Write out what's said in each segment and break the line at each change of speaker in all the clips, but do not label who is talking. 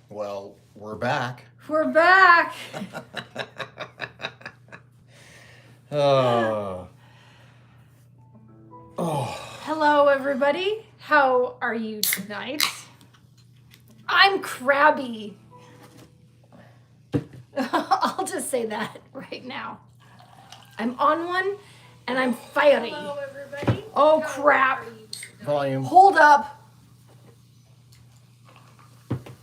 Well, we're back.
We're back.
Oh.
Hello, everybody. How are you tonight? I'm crabby. I'll just say that right now. I'm on one, and I'm fiery.
Hello, everybody.
Oh, crap.
Volume.
Hold up.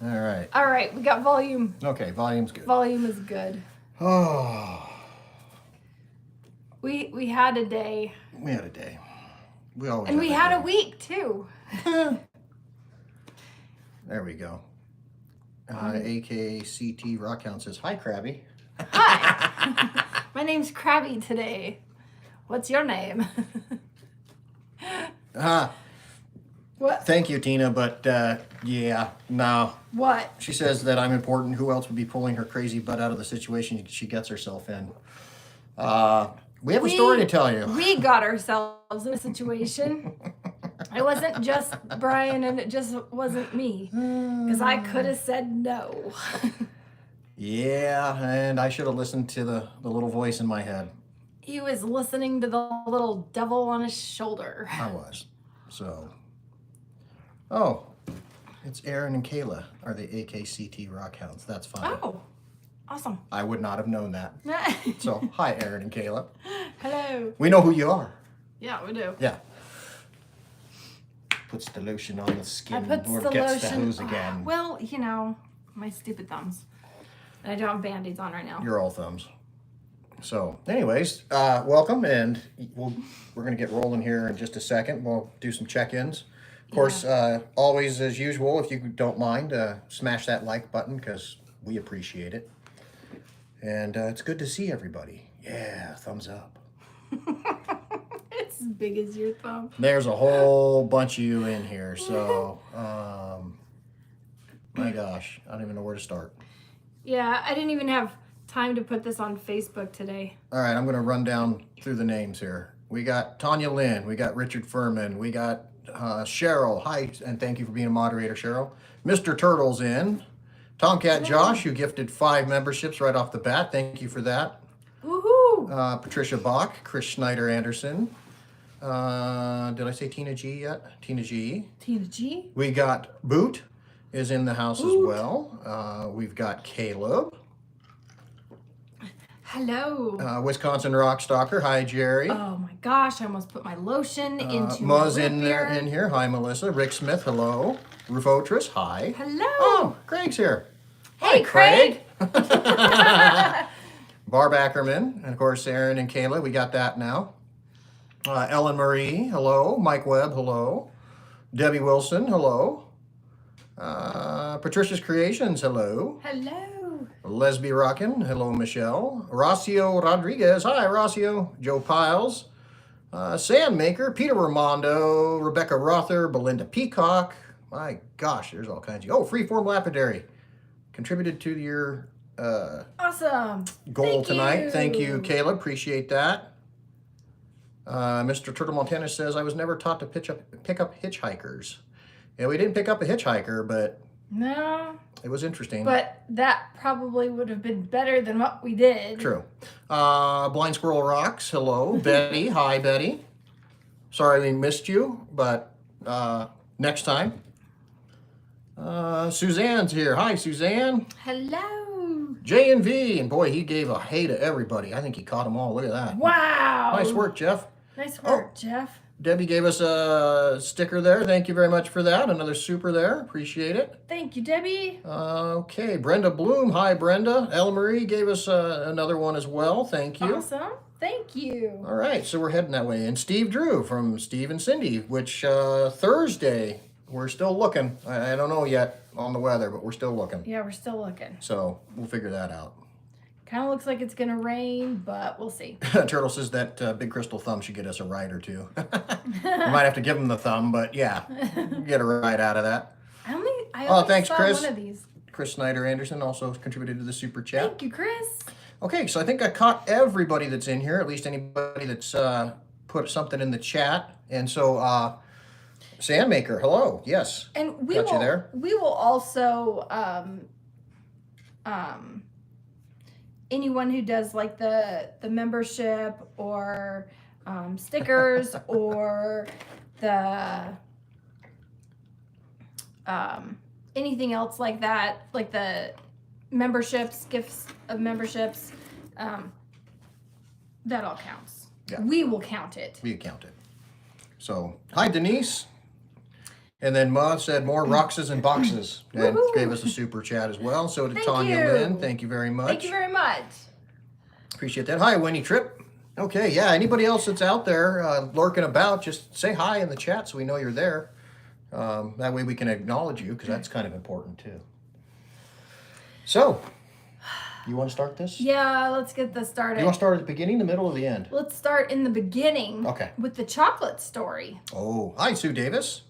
All right.
All right, we got volume.
Okay, volume's good.
Volume is good.
Oh.
We had a day.
We had a day. We always
And we
have
had a
day.
week, too.
There we go. AKCT Rockhound says, hi, Krabby.
Hi. My name's Krabby today. What's your name? What?
Thank you, Tina, but yeah, no.
What?
She says that I'm important. Who else would be pulling her crazy butt out of the situation she gets herself in? We have a story to tell you.
We got ourselves in a situation. It wasn't just Brian and it just wasn't me. Because I could have said no.
Yeah, and I should have listened to the little voice in my head.
He was listening to the little devil on his shoulder.
I was. So. Oh, it's Aaron and Kayla are the AKCT Rockhounds. That's fine.
Oh, awesome.
I would not have known that. So, hi, Aaron and Kayla.
Hello.
We know who you are.
Yeah, we do.
Yeah. Puts the lotion on the skin
Puts
or
the
gets
lotion.
the hose again.
Well, you know, my stupid thumbs. And I don't have Band-Aids on right now.
You're all thumbs. So, anyways, welcome, and we're going to get rolling here in just a second. We'll do some check-ins. Of course, always as usual, if you don't mind, smash that like button because we appreciate it. And it's good to see everybody. Yeah, thumbs up.
It's as big as your thumb.
There's a whole bunch of you in here, so my gosh, I don't even know where to start.
Yeah, I didn't even have time to put this on Facebook today.
All right, I'm going to run down through the names here. We got Tanya Lynn, we got Richard Furman, we got Cheryl. Hi, and thank you for being a moderator, Cheryl. Mr. Turtle's in. Tomcat Josh, who gifted 5 memberships right off the bat. Thank you for that.
Woohoo!
Patricia Bach, Chris Schneider Anderson. Did I say Tina G yet? Tina G.
Tina G.
We got Boot is in the house
Boot.
as well. We've got Caleb.
Hello.
Wisconsin Rockstalker. Hi, Jerry.
Oh my gosh, I almost put my lotion into
Muzz
my
in there in here. Hi, Melissa. Rick Smith. Hello. Rufotris. Hi.
Hello.
Oh, Craig's here.
Hey, Craig.
Barb Ackerman, and of course Aaron and Kayla. We got that now. Ellen Marie. Hello. Mike Webb. Hello. Debbie Wilson. Hello. Patricia's Creations. Hello.
Hello.
Lesby Rockin', hello Michelle. Rocio Rodriguez, hi Rocio. Joe Piles. Sandmaker, Peter Ramondo, Rebecca Rother, Belinda Peacock. My gosh, there's all kinds of... Oh, Freeform Lapidary. Contributed to your
Awesome.
goal
Thank
tonight.
you.
Thank you, Caleb. Appreciate that. Mr. Turtle Montana says, I was never taught to pick up hitchhikers. Yeah, we didn't pick up a hitchhiker, but...
No.
It was interesting.
But that probably would have been better than what we did.
True. Blind Squirrel Rocks, hello. Betty, hi Betty. Sorry we missed you, but next time. Suzanne's here. Hi Suzanne.
Hello.
J and V, and boy, he gave a hey to everybody. I think he caught them all. Look at that.
Wow.
Nice work, Jeff.
Nice work, Jeff.
Debbie gave us a sticker there. Thank you very much for that. Another super there. Appreciate it.
Thank you, Debbie.
Okay, Brenda Bloom. Hi, Brenda. Ella Marie gave us another one as well. Thank you.
Awesome. Thank you.
All right, so we're heading that way. And Steve Drew from Steve and Cindy, which Thursday, we're still looking. I don't know yet on the weather, but we're still looking.
Yeah, we're still looking.
So we'll figure that out.
Kind of looks like it's going to rain, but we'll see.
Turtle says that Big Crystal Thumb should get us a ride or two. We might have to give him the thumb, but yeah, get a ride out of that.
I only
thanks,
saw
Chris.
one of these.
Chris Snyder Anderson also contributed to the super chat.
Thank you, Chris.
Okay, so I think I caught everybody that's in here, at least anybody that's put something in the chat. And so Sandmaker, hello. Yes.
And
Got you there.
we will also anyone who does like the membership or stickers or the anything else like that, like the memberships, gifts of memberships, that all counts.
Yeah.
We will count it.
We count it. So, hi Denise. And then Ma said more Roxas and boxes and gave us a super chat as well. So did Tanya Lynn. Thank you very much.
Thank you very much.
Appreciate that. Hi, Winnie Tripp. Okay, yeah, anybody else that's out there lurking about, just say hi in the chat so we know you're there. That way we can acknowledge you, because that's kind of important too. So, you want to start this?
Yeah, let's get this started.
You want to start at the beginning, the middle, or the end?
Let's start in the beginning.
Okay.
With the chocolate story.
Oh, hi, Sue Davis.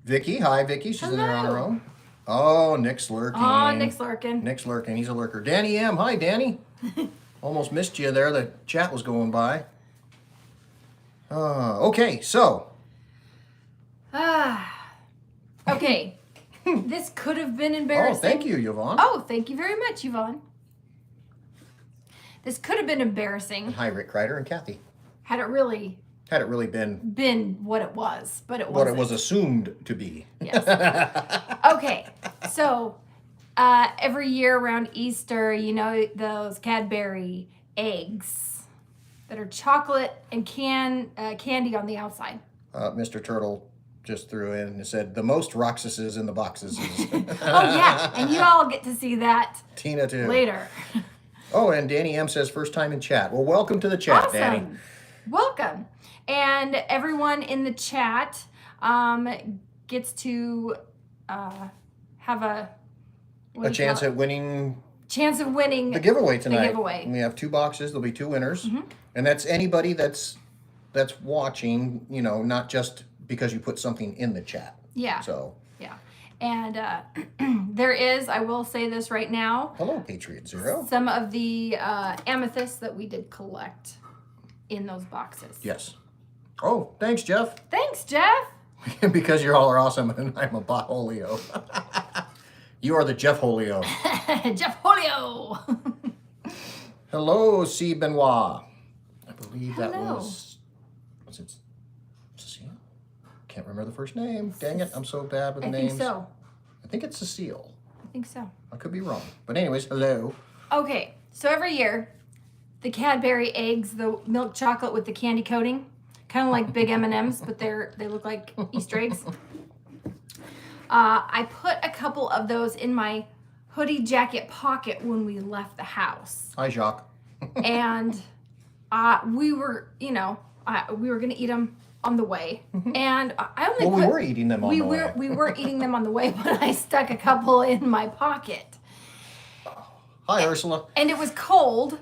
Vicky, hi, Vicky. She's in there on her
Hello.
own. Oh, Nick's lurking.
Oh, Nick's lurking.
Nick's lurking. He's a lurker. Danny M. Hi, Danny. Almost missed you there. The chat was going by. Okay, so.
Okay. This could have been
Oh,
embarrassing.
thank you, Yvonne.
Oh, thank you very much, Yvonne. This could have been embarrassing
Hi, Rick Kreider and Kathy.
had it really
Had it really been
been what it was, but it
what
wasn't.
it was assumed to be.
Yes. Okay, so every year around Easter, you know, those Cadbury eggs that are chocolate and candy on the outside.
Mr. Turtle just threw in and said, the most Roxases in the boxes.
Oh, yeah, and you all get to see that
Tina, too.
later.
Oh, and Danny M says, first time in chat. Well, welcome to the chat,
Awesome.
Danny.
Welcome. And everyone in the chat gets to have a
Chance at winning
chance of winning
the giveaway tonight.
The giveaway.
We have 2 boxes. There'll be 2 winners. And that's anybody that's watching, you know, not just because you put something in the chat.
Yeah.
So,
Yeah. And there is, I will say this right now,
hello, Patriot Zero.
some of the amethysts that we did collect in those boxes.
Yes. Oh, thanks, Jeff.
Thanks, Jeff.
Because you all are awesome and I'm a botholio. You are the Jeff Holio.
Jeff Holio.
Hello, C. Benoit. I believe that
Hello.
was it Cecile? Can't remember the first name. Dang it, I'm so bad with
I
names.
think so.
I think it's Cecile.
I think so.
I could be wrong. But anyways, hello.
Okay, so every year, the Cadbury eggs, the milk chocolate with the candy coating, kind of like big M&Ms, but they look like Easter eggs. I put a couple of those in my hoodie jacket pocket when we left the house.
Hi, Jacques.
And we were, we were going to eat them on the way. And I only
Well, we were eating them on the way.
We were eating them on the way, but I stuck a couple in my pocket.
Hi, Ursula.
And it was cold.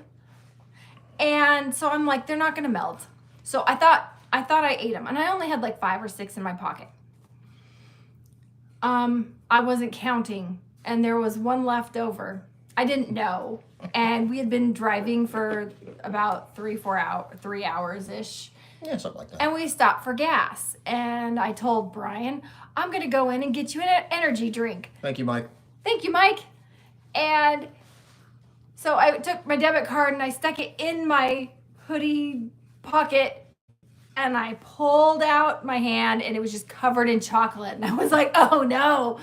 And so I'm like, they're not going to melt. So I thought I ate them. And I only had like 5 or 6 in my pocket. I wasn't counting. And there was one left over. I didn't know. And we had been driving for about 3 hours-ish.
Yeah, something like that.
And we stopped for gas. And I told Brian, I'm going to go in and get you an energy drink.
Thank you, Mike.
Thank you, Mike. And so I took my debit card and I stuck it in my hoodie pocket and I pulled out my hand and it was just covered in chocolate. And I was like, oh no.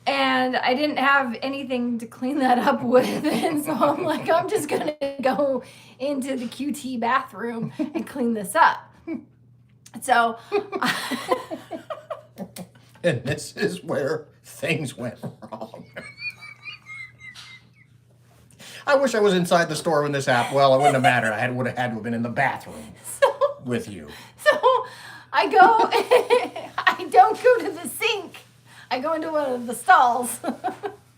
And I didn't have anything to clean that up with. And so I'm like, I'm just going to go into the QT bathroom and clean this up. So
And this is where things went wrong. I wish I was inside the store when this happened. Well, it wouldn't have mattered. I would have had to have been in the bathroom with you.
So I go, I don't go to the sink. I go into one of the stalls.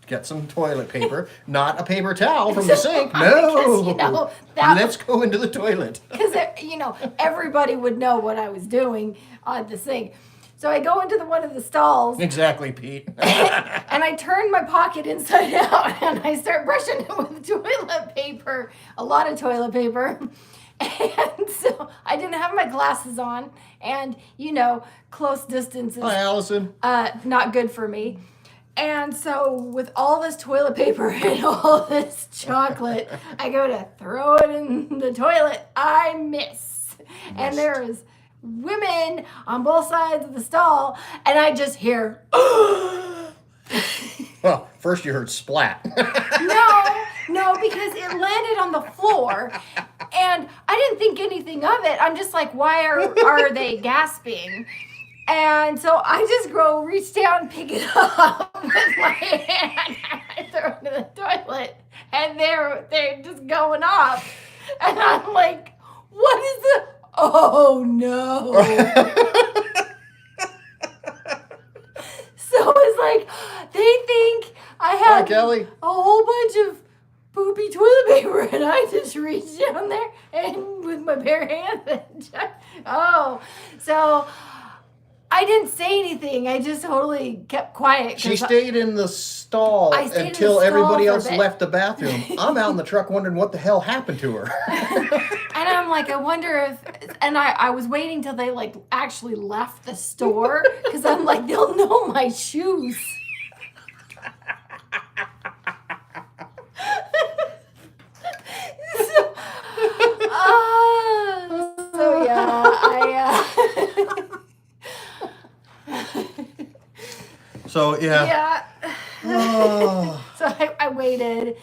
Get some toilet paper, not a paper towel from the sink.
Because,
No.
that
Let's go into the toilet.
because everybody would know what I was doing on the sink. So I go into one of the stalls
Exactly, Pete.
and I turn my pocket inside out and I start brushing it with toilet paper, a lot of toilet paper. And so I didn't have my glasses on, and close distance is
Hi, Allison.
not good for me. And so with all this toilet paper and all this chocolate, I go to throw it in the toilet. I miss. And there is women on both sides of the stall, and I just hear,
Well, first you heard splat.
No, because it landed on the floor, and I didn't think anything of it. I'm just like, why are they gasping? And so I just reach down, pick it up with my hand, and I throw it in the toilet, and they're just going off, and I'm like, what is the? Oh no! So it's like they think I have
Kelly.
a whole bunch of poopy toilet paper, and I just reached down there and with my bare hands. So I didn't say anything. I just totally kept quiet.
She stayed in the stall until everybody else left the bathroom. I'm out in the truck wondering what the hell happened to her.
And I'm like, I wonder if, and I was waiting till they like actually left the store, because I'm like, they'll know my shoes. So yeah,
So yeah.
Yeah.
Oh.
So I waited,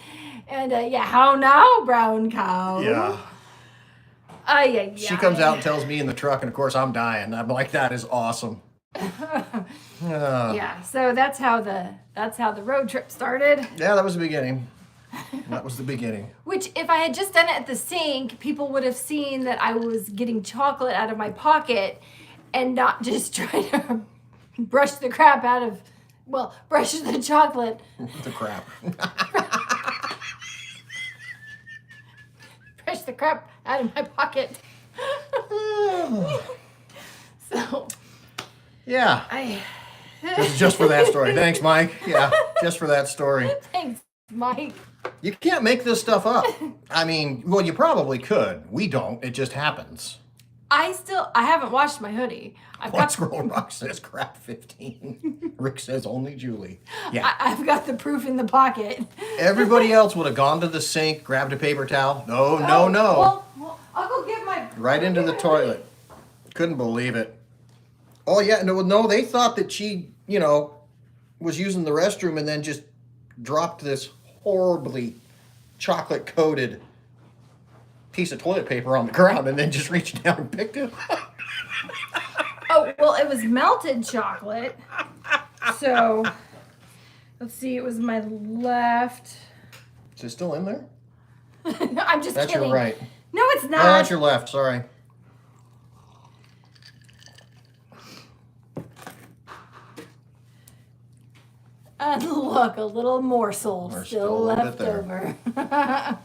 and how now, brown cow?
Yeah.
Yeah.
She comes out and tells me in the truck, and of course I'm dying. I'm like, that is awesome.
Yeah. So that's how the road trip started.
Yeah, that was the beginning. That was the beginning.
Which, if I had just done it at the sink, people would have seen that I was getting chocolate out of my pocket, and not just trying to brush the crap out of. Well, brush the chocolate.
The crap.
Brush the crap out of my pocket. So.
Yeah. This is just for that story. Thanks, Mike. Yeah, just for that story.
Thanks, Mike.
You can't make this stuff up. I mean, well, you probably could. We don't. It just happens.
I haven't washed my hoodie.
Squirrel Rock says crap 15. Rick says only Julie. Yeah.
I've got the proof in the pocket.
Everybody else would have gone to the sink, grabbed a paper towel. No.
Well, I'll go get my.
Right into the toilet. Couldn't believe it. Oh, yeah. No, they thought that she, was using the restroom and then just dropped this horribly chocolate-coated piece of toilet paper on the ground and then just reached down and picked it up.
Oh, well, it was melted chocolate. So, let's see, it was my left.
Is it still in there?
No, I'm just
That's
kidding.
your right.
No, it's not.
Oh, that's your left. Sorry.
And look, a little morsel
There's
still
still a
left
bit there.
over.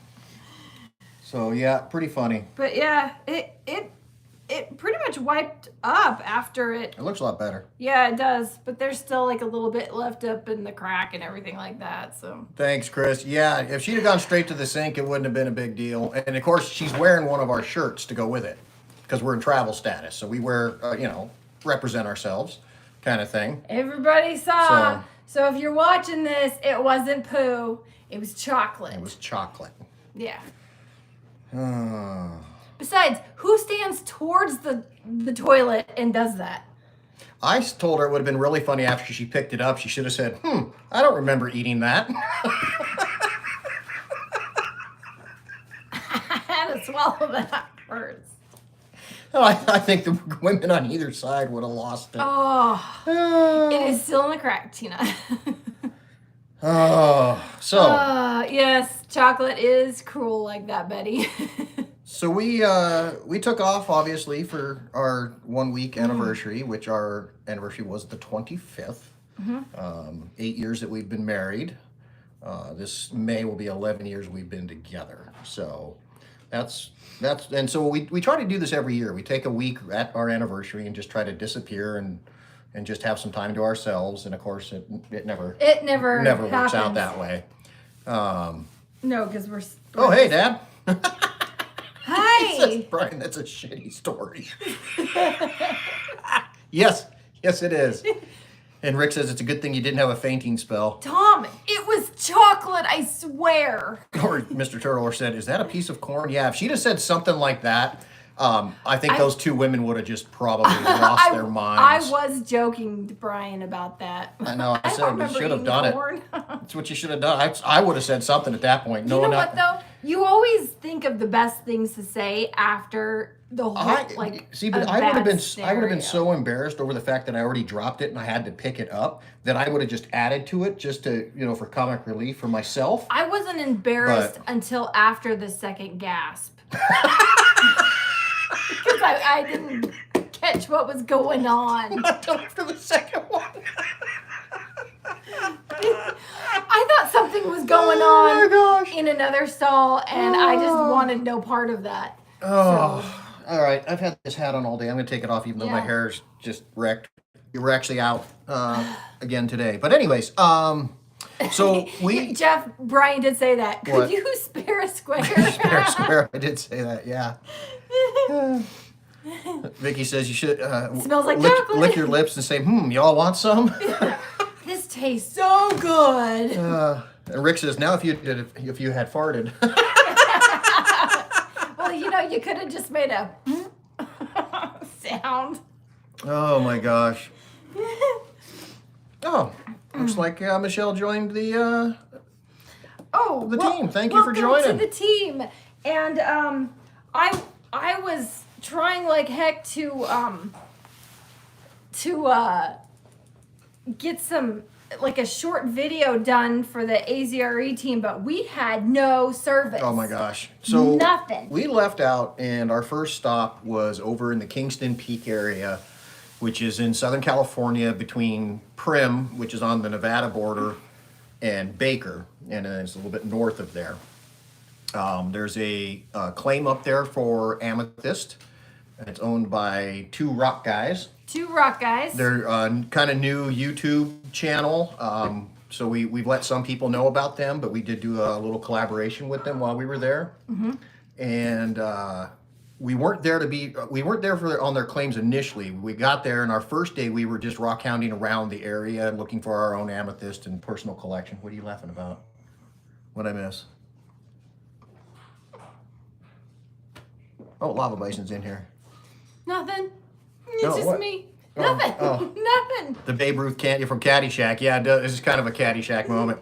So, yeah, pretty funny.
But yeah, it pretty much wiped up after it.
It looks a lot better.
Yeah, it does. But there's still like a little bit left up in the crack and everything like that. So.
Thanks, Chris. Yeah, if she'd have gone straight to the sink, it wouldn't have been a big deal. And of course, she's wearing one of our shirts to go with it because we're in travel status. So we wear, represent ourselves kind of thing.
Everybody saw. So if you're watching this, it wasn't poo. It was chocolate.
It was chocolate.
Yeah.
Oh.
Besides, who stands towards the toilet and does that?
I told her it would have been really funny after she picked it up. She should have said, I don't remember eating that.
I had to swallow that first.
Oh, I think the women on either side would have lost it.
Oh, it is still in the crack, Tina.
Oh, so.
Yes, chocolate is cruel like that, Betty.
So we took off, obviously, for our 1 week anniversary, which our anniversary was the 25th. 8 years that we've been married. This May will be 11 years we've been together. So and so we try to do this every year. We take a week at our anniversary and just try to disappear and just have some time to ourselves. And of course, it never works out that way.
No, because we're.
Oh, hey, Dad.
Hi. me.
Brian, that's a shitty story. Yes, it is. And Rick says it's a good thing you didn't have a fainting spell.
Tom, it was chocolate, I swear.
Or Mr. Turtle said, is that a piece of corn? Yeah, if she'd have said something like that, I think those two women would have just probably lost their minds.
I was joking to Brian about that.
I know. I said you should have done
corn.
it. That's what you should have done. I would have said something at that point.
You know what though? You always think of the best things to say after the whole
but I would have been so embarrassed over the fact that I already dropped it and I had to pick it up that I would have just added to it just to for comic relief for myself.
I wasn't embarrassed until after the second gasp. Because I didn't catch what was going on.
Until after the second one.
I thought something was going on in another stall, and I just wanted no part of that.
Oh, all right. I've had this hat on all day. I'm going to take it off even though my hair's just wrecked. You were actually out again today. But anyways, so we...
Jeff, Brian did say that. Could you spare a square?
Spare a square. I did say that, yeah. Vicky says you should
smells like chocolate.
Lick your lips and say, y'all want some?
This tastes so good.
And Rick says, now if you had farted.
Well, you could have just made a sound.
Oh my gosh. Oh, looks like Michelle joined the team. Thank you for joining.
Welcome to the team. And I was trying like heck to get some like a short video done for the AZRE team, but we had no service.
Oh my gosh. So
nothing.
We left out and our first stop was over in the Kingston Peak area, which is in Southern California between Primm, which is on the Nevada border, and Baker, and then it's a little bit north of there. There's a claim up there for Amethyst. It's owned by two rock guys. They're kind of new YouTube channel. So we've let some people know about them, but we did do a little collaboration with them while we were there. Mm-hmm. And we weren't there on their claims initially. We got there, and our first day we were just rockhounding around the area looking for our own amethyst and personal collection. What are you laughing about? What'd I miss? Oh, Lava Bison's in here.
Nothing. It's just me. Nothing. Nothing.
The Babe Ruth from Caddyshack. Yeah, this is kind of a Caddyshack moment.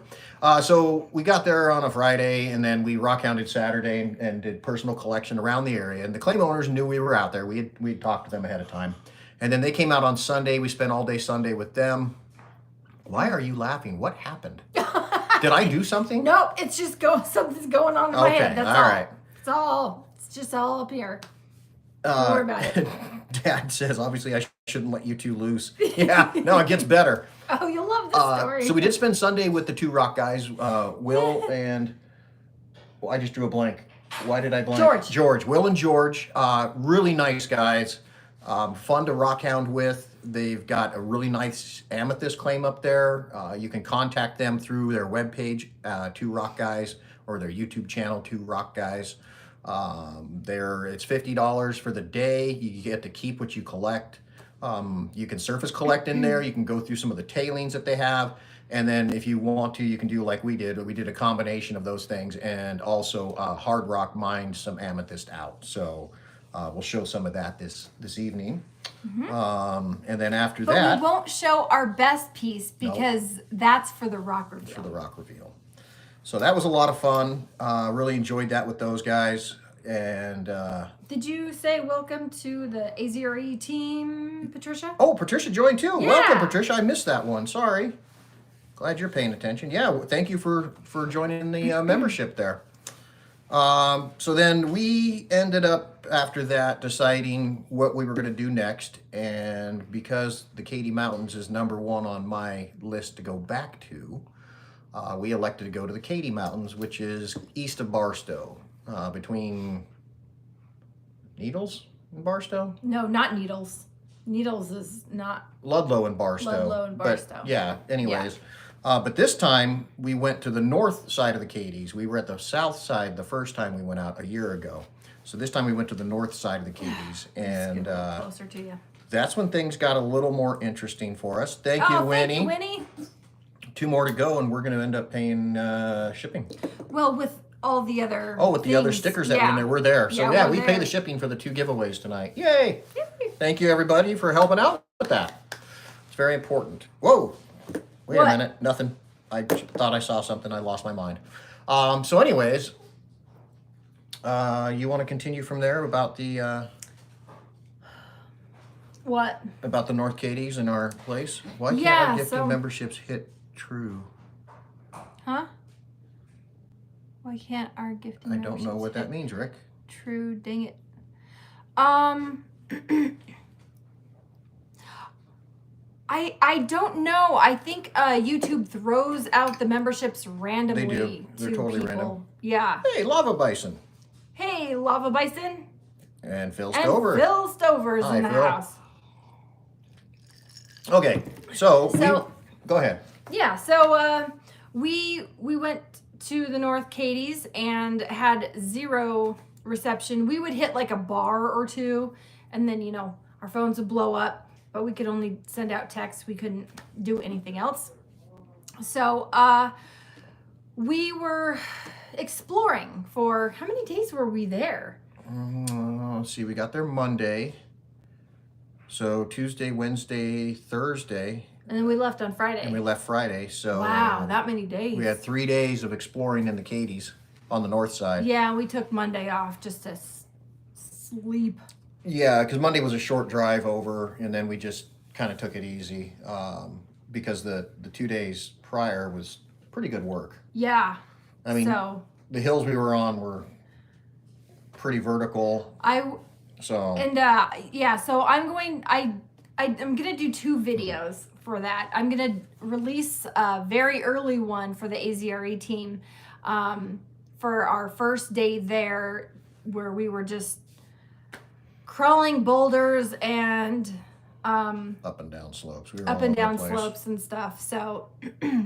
So we got there on a Friday, and then we rockhounded Saturday and did personal collection around the area. And the claim owners knew we were out there. We had talked to them ahead of time. And then they came out on Sunday. We spent all day Sunday with them. Why are you laughing? What happened? Did I do something?
Nope. It's just something's going on in my head. That's all.
Right.
It's just all up here. Don't worry about it.
Dad says, obviously, I shouldn't let you two loose. Yeah, no, it gets better.
Oh, you'll love this story.
So we did spend Sunday with the two rock guys, Will and... Well, I just drew a blank. Why did I blank? George. Will and George. Really nice guys. Fun to rockhound with. They've got a really nice amethyst claim up there. You can contact them through their webpage, Two Rock Guys, or their YouTube channel, Two Rock Guys. It's $50 for the day. You get to keep what you collect. You can surface collect in there. You can go through some of the tailings that they have. And then if you want to, you can do like we did. We did a combination of those things and also hard rock mined some amethyst out. So we'll show some of that this evening. Mm-hmm. And then after that...
we won't show our best piece because that's for the rock reveal.
So that was a lot of fun. Really enjoyed that with those guys. And
did you say welcome to the AZRE team, Patricia?
Oh, Patricia joined too.
Yeah.
Welcome, Patricia. I missed that one. Sorry. Glad you're paying attention. Yeah, thank you for joining the membership there. So then we ended up after that deciding what we were going to do next. And because the Cady Mountains is #1 on my list to go back to, we elected to go to the Cady Mountains, which is east of Barstow, between Needles and Barstow?
No, not Needles. Needles is not...
Ludlow and Barstow. But, yeah, anyways. Yeah. But this time, we went to the north side of the Cades. We were at the south side the first time we went out a year ago. So this time we went to the north side of the Cades, and
Closer to you.
that's when things got a little more interesting for us. Thank you,
Oh,
Winnie.
thank you, Winnie.
2 more to go, and we're going to end up paying shipping.
Well, with all the other
Oh, with the other
things,
stickers that were in there, we're there. So
Yeah,
yeah,
we're
we pay
there.
the shipping for the 2 giveaways tonight. Yay!
Yay.
Thank you, everybody, for helping out with that. It's very important. Whoa! Wait
What?
a minute. Nothing. I thought I saw something. I lost my mind. So anyways, you want to continue from there about the
What?
North Cades and our place? Why can't
Yeah,
our gifted
so-
memberships hit true?
Huh? Why can't our gifting
I don't know what that
hit
means, Rick.
true? Dang it. I don't know. I think YouTube throws out the memberships randomly.
They do. They're
to
totally
people.
random.
Yeah.
Hey, Lava Bison
Hey, Lava Bison.
and Phil
And
Stover.
Phil Stover's
Hi,
in the
Phil.
house.
Okay, so
So-
go ahead.
Yeah, so we went to the North Cades and had 0 reception. We would hit like a bar or 2, and then our phones would blow up, but we could only send out texts. We couldn't do anything else. So we were exploring for how many days were we there?
Let's see, we got there Monday. So Tuesday, Wednesday, Thursday,
And then we left on Friday.
and we left Friday. So
Wow, that many days.
we had 3 days of exploring in the Cades on the north side.
Yeah, we took Monday off just to sleep.
Yeah, because Monday was a short drive over, and then we just kind of took it easy because the 2 days prior was pretty good work.
Yeah.
I mean,
so
the hills we were on were pretty vertical. So
Yeah, so I'm gonna do 2 videos for that. I'm gonna release a very early one for the AZRE team for our first day there, where we were just crawling boulders and
up and down slopes. We were
up
all
and
over
down
the place.
slopes and stuff. So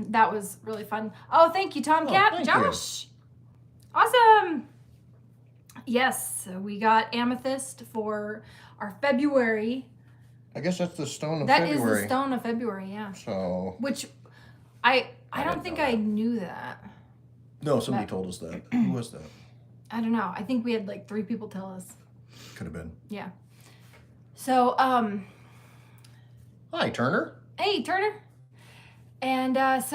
that was really fun. Oh, thank you, Tomcat.
thank
Josh. Awesome. Yes, so we got Amethyst for our February.
I guess that's the stone of
That is
February.
the stone of February, yeah.
So
Which I don't
didn't
think
know
I
that.
knew that.
no, somebody told us that. Who was that?
I don't know. I think we had like 3 people tell us.
Could have been.
Yeah. So
Hi, Turner.
hey, Turner. And and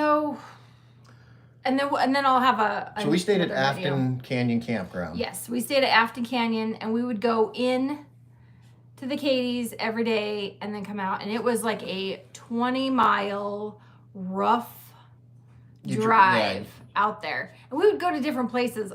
then I'll have a
So we stayed at
another video.
Afton Canyon Campground.
Yes, we stayed at Afton Canyon, and we would go in to the Cades every day and then come out, and it was like a 20-mile rough
You
drive out there. And we would go to different places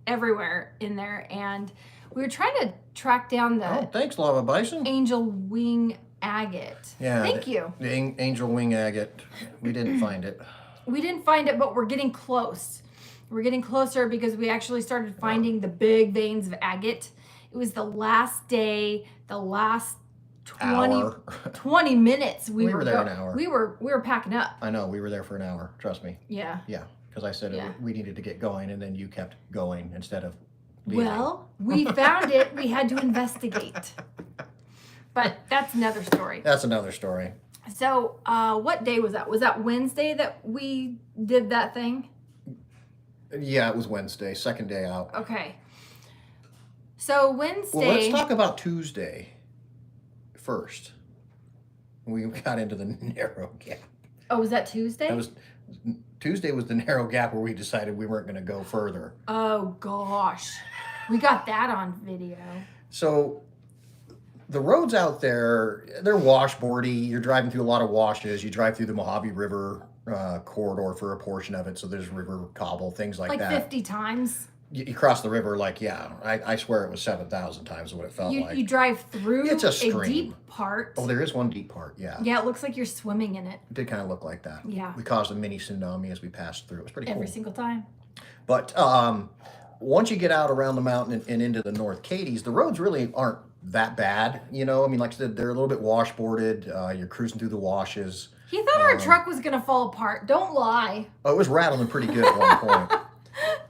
everywhere in there, and we were trying to track down the
Oh, thanks, Lava Bison.
angel wing agate.
Yeah.
Thank you.
The angel wing agate. We didn't find it.
We didn't find it, but we're getting close. We're getting closer because we actually started finding the big veins of agate. It was the last day, the last 20,
Hour.
20 minutes.
We were there an hour.
We were packing up.
I know, we were there for an hour. Trust me.
Yeah.
Yeah, because I said
Yeah.
we needed to get going, and then you kept going instead of leaving.
Well, we found it. We had to investigate. But that's another story.
That's another story.
So, what day was that? Was that Wednesday that we did that thing?
Yeah, it was Wednesday, second day out.
Okay. So Wednesday.
Well, let's talk about Tuesday first. We got into the narrow gap.
Oh, was that Tuesday?
Tuesday was the narrow gap where we decided we weren't going to go further.
Oh gosh, we got that on video.
So the roads out there, they're washboardy. You're driving through a lot of washes. You drive through the Mojave River corridor for a portion of it. So there's river cobble, things like that.
50 times.
You cross the river I swear it was 7,000 times what it felt like.
You drive through
It's a stream.
deep part.
Oh, there is one deep part, yeah.
Yeah, it looks like you're swimming in it
It did kind of look like that.
Yeah.
We caused a mini tsunami as we passed through. It was pretty
every
cool.
single time.
But once you get out around the mountain and into the North Cades, the roads really aren't that bad. You know, I mean, like I said, they're a little bit washboarded. You're cruising through the washes.
He thought our truck was gonna fall apart. Don't lie.
Oh, it was rattling pretty good at one point.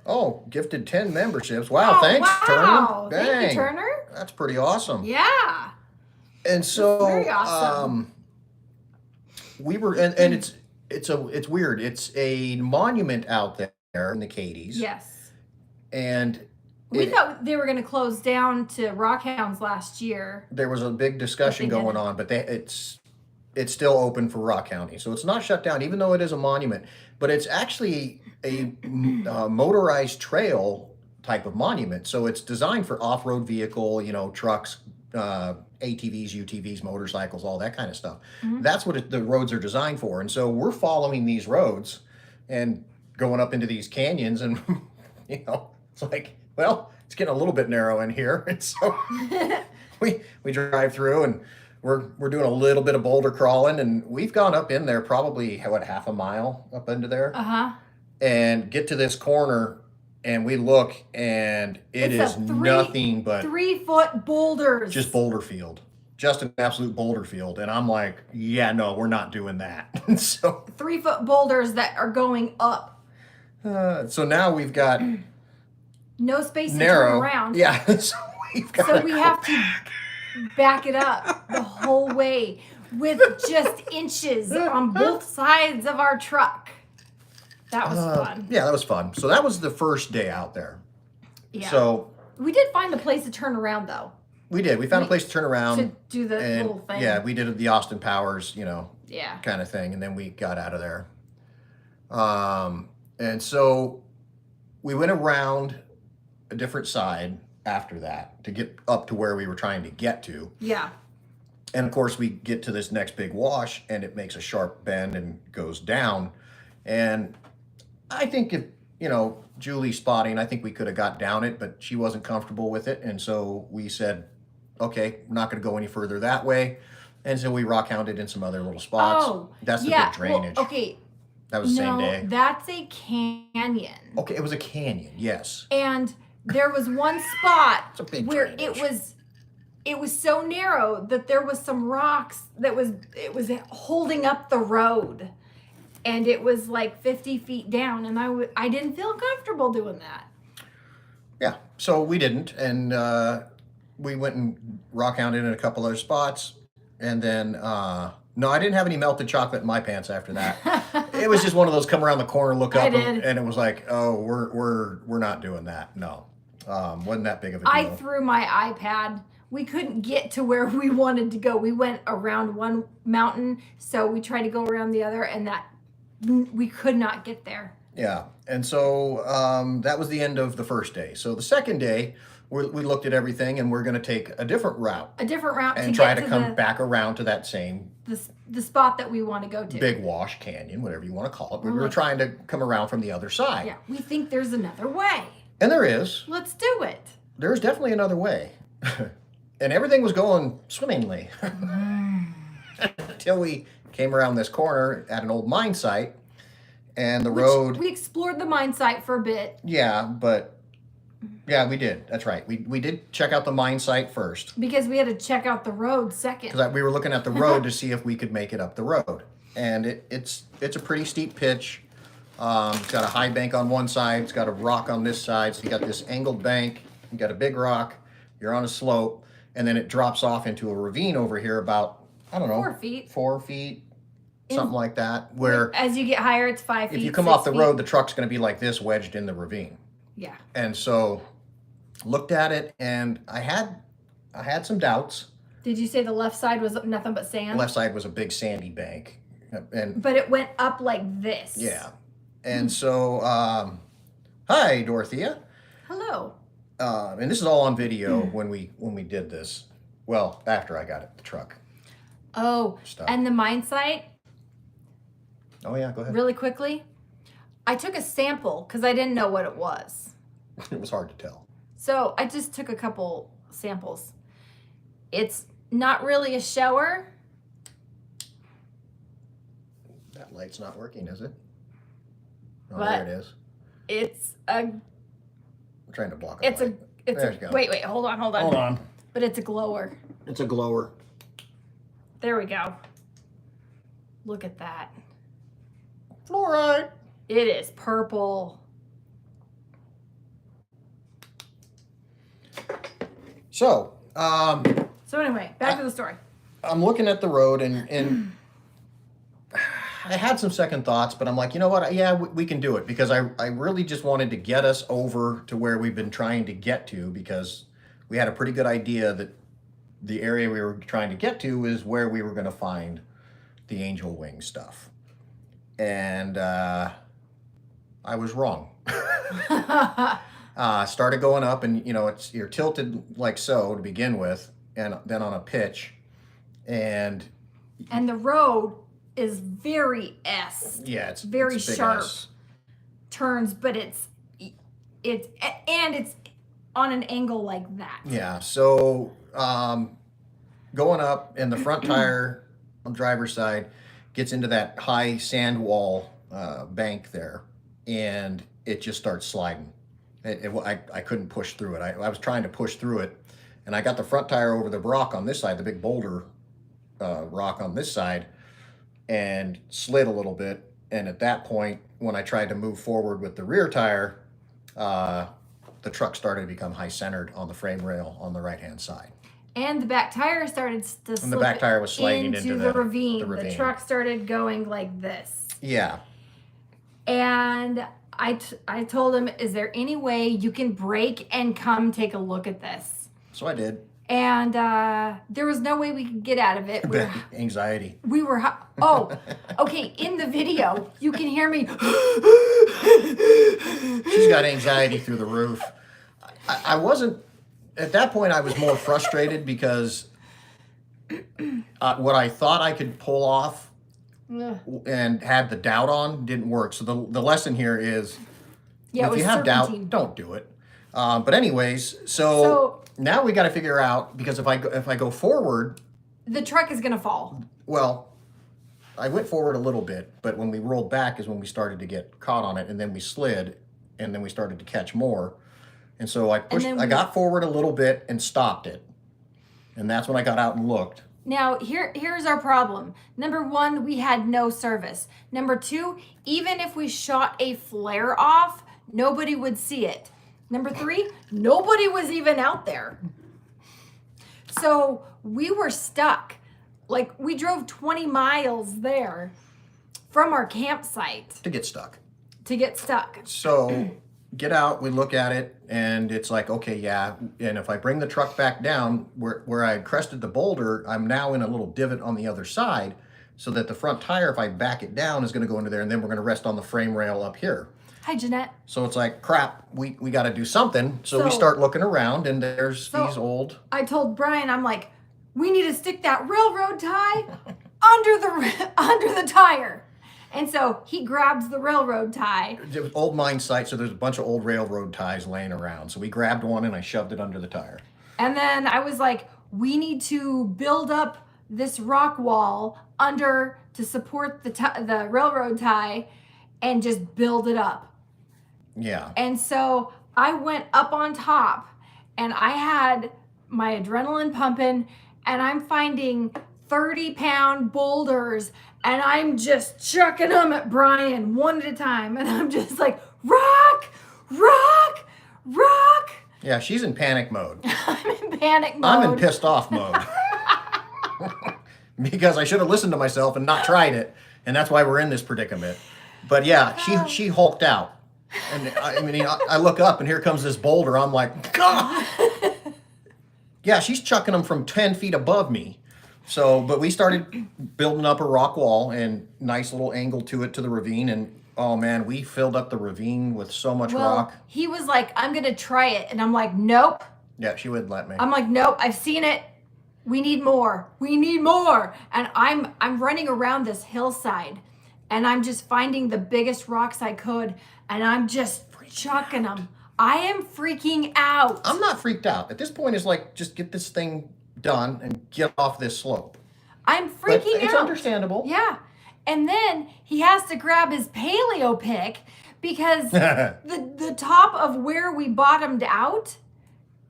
Oh, gifted 10 memberships. Wow,
Oh,
thanks,
wow.
Turner.
Thank you,
Dang.
Turner.
That's pretty awesome.
Yeah.
And so
Very awesome.
we were and it's weird. It's a monument out there in the Cades.
Yes.
And
We thought they were going to close down to Rockhounds last year.
there was a big discussion going
didn't.
on, but it's still open for rockhounding. So it's not shut down, even though it is a monument. But it's actually a motorized trail type of monument. So it's designed for off-road vehicle, trucks, ATVs, UTVs, motorcycles, all that kind of stuff. That's what the roads are designed for. And so we're following these roads and going up into these canyons, and it's like, well, it's getting a little bit narrow in here. And so we drive through, and we're doing a little bit of boulder crawling, and we've gone up in there probably half a mile up into there, and get to this corner, and we look, and it is nothing but
3-foot boulders,
just boulder field, just an absolute boulder field. And I'm like, yeah, no, we're not doing that. So
3-foot boulders that are going up.
So now we've got
no space
narrow,
to turn around.
Yeah, so
we have to back it up the whole way with just inches on both sides of our truck. That was fun.
Yeah, that was fun. So that was the first day out there.
Yeah.
So
we did find a place to turn around, though.
We did. We found a place to turn around.
To do the little thing.
Yeah, we did the Austin Powers,
yeah,
kind of thing. And then we got out of there. And so we went around a different side after that to get up to where we were trying to get to.
Yeah.
And of course, we get to this next big wash, and it makes a sharp bend and goes down. And I think if, Julie spotting, I think we could have got down it, but she wasn't comfortable with it. And so we said, okay, we're not going to go any further that way. And so we rockhounded in some other little spots.
Oh,
that's the big drainage.
Well, okay.
That was the same day.
That's a canyon.
Okay, it was a canyon, yes.
And there was one spot where
drainage.
it was so narrow that there was some rocks that it was holding up the road. And it was like 50 feet down, and I didn't feel comfortable doing that.
Yeah, so we didn't, and we went and rockhounded in a couple other spots, and then no, I didn't have any melted chocolate in my pants after that. It was just one of those come around the corner, look up, and it was like, oh, we're not doing that. No, wasn't that big of a deal.
I threw my iPad. We couldn't get to where we wanted to go. We went around one mountain, so we tried to go around the other, and we could not get there.
Yeah, and so that was the end of the first day. So the second day, we looked at everything, and we're going to take a different route.
And
try to come back around to that same
the spot that we want to go to.
Big wash canyon, whatever you want to call it. We were trying to come around from the other side.
Yeah, we think there's another way.
And there is.
Let's do it.
There's definitely another way. And everything was going swimmingly. Until we came around this corner at an old mine site, and road.
We explored the mine site for a bit.
Yeah, we did. That's right. We did check out the mine site first.
Because we had to check out the road second.
Because we were looking at the road to see if we could make it up the road. And it's a pretty steep pitch. It's got a high bank on one side. It's got a rock on this side. So you got this angled bank. You got a big rock. You're on a slope. And then it drops off into a ravine over here about, I don't know.
4 feet.
4 feet. Something like that. Where
as you get higher, it's 5 feet.
If you come off the road, the truck's going to be like this, wedged in the ravine.
Yeah.
And so looked at it, and I had some doubts.
Did you say the left side was nothing but sand?
Left side was a big sandy bank.
But it went up like this.
Yeah. And so, hi, Dorothea.
Hello.
And this is all on video when we did this. Well, after I got the truck.
Oh, and the mine site?
Oh, yeah, go ahead.
Really quickly, I took a sample because I didn't know what it was.
It was hard to tell.
So I just took a couple samples. It's not really a shower.
That light's not working, is it? Oh,
but
there it is.
It's a...
I'm trying to block it.
Wait, hold on.
Hold on.
But it's a glower.
It's a glower.
There we go. Look at that.
Fluoride.
It is purple.
So,
So anyway, back to the story.
I'm looking at the road and I had some second thoughts, but I'm like, you know what? Yeah, we can do it because I really just wanted to get us over to where we've been trying to get to because we had a pretty good idea that the area we were trying to get to is where we were going to find the angel wing stuff. And I was wrong. Started going up and, you know, you're tilted like so to begin with and then on a pitch. And
the road is very
yeah, it's
very
it's a big
sharp
S.
turns, but it's on an angle like that.
Yeah, so going up and the front tire on the driver's side gets into that high sand wall bank there and it just starts sliding. I couldn't push through it. I was trying to push through it and I got the front tire over the rock on this side, the big boulder rock on this side, and slid a little bit. And at that point, when I tried to move forward with the rear tire, the truck started to become high-centered on the frame rail on the right-hand side.
And the back tire started to slip
And the back tire was sliding into
the ravine.
the ravine.
The truck started going like this.
Yeah.
And I told him, is there any way you can brake and come take a look at this?
So I did.
And there was no way we could get out of it.
Anxiety.
We were, okay, in the video, you can hear me.
She's got anxiety through the roof. I wasn't, at that point, I was more frustrated because what I thought I could pull off and had the doubt on didn't work. So the lesson here is, if you have doubt, don't do it. But anyways, so now we got to figure out, because if I go forward,
the truck is gonna fall.
Well, I went forward a little bit, but when we rolled back is when we started to get caught on it, and then we slid, and then we started to catch more. And so I pushed. I got forward a little bit and stopped it, and that's when I got out and looked.
Now, here's our problem. Number one, we had no service. Number two, even if we shot a flare off, nobody would see it. Number three, nobody was even out there. So we were stuck. Like, we drove 20 miles there from our campsite.
To get stuck. So get out, we look at it, and it's like, okay, yeah. And if I bring the truck back down where I had crested the boulder, I'm now in a little divot on the other side so that the front tire, if I back it down, is going to go into there, and then we're going to rest on the frame rail up here.
Hi, Jeanette.
So it's like, crap, we got to do something. So we start looking around, and there's these old...
I told Brian, I'm like, we need to stick that railroad tie under the tire. And so he grabs the railroad tie.
It was old mine site, so there's a bunch of old railroad ties laying around. So we grabbed one, and I shoved it under the tire.
And then I was like, we need to build up this rock wall under to support the railroad tie and just build it up.
Yeah.
And so I went up on top and I had my adrenaline pumping and I'm finding 30-pound boulders and I'm just chucking them at Brian one at a time. And I'm just like, rock, rock, rock.
Yeah, she's in panic mode.
I'm in panic mode.
I'm in pissed off mode. Because I should have listened to myself and not tried it. And that's why we're in this predicament. But yeah, she hulked out. And I look up and here comes this boulder. I'm like, God. Yeah, she's chucking them from 10 feet above me. So, but we started building up a rock wall and nice little angle to it to the ravine. And oh man, we filled up the ravine with so much rock.
He was like, I'm going to try it. And I'm like, nope.
Yeah, she wouldn't let me.
I'm like, nope, I've seen it. We need more. We need more. And I'm running around this hillside and I'm just finding the biggest rocks I could. And I'm just chucking them. I am freaking out.
I'm not freaked out. At this point, it's like, just get this thing done and get off this slope.
I'm freaking out.
It's understandable.
Yeah. And then he has to grab his paleo pick because the top of where we bottomed out,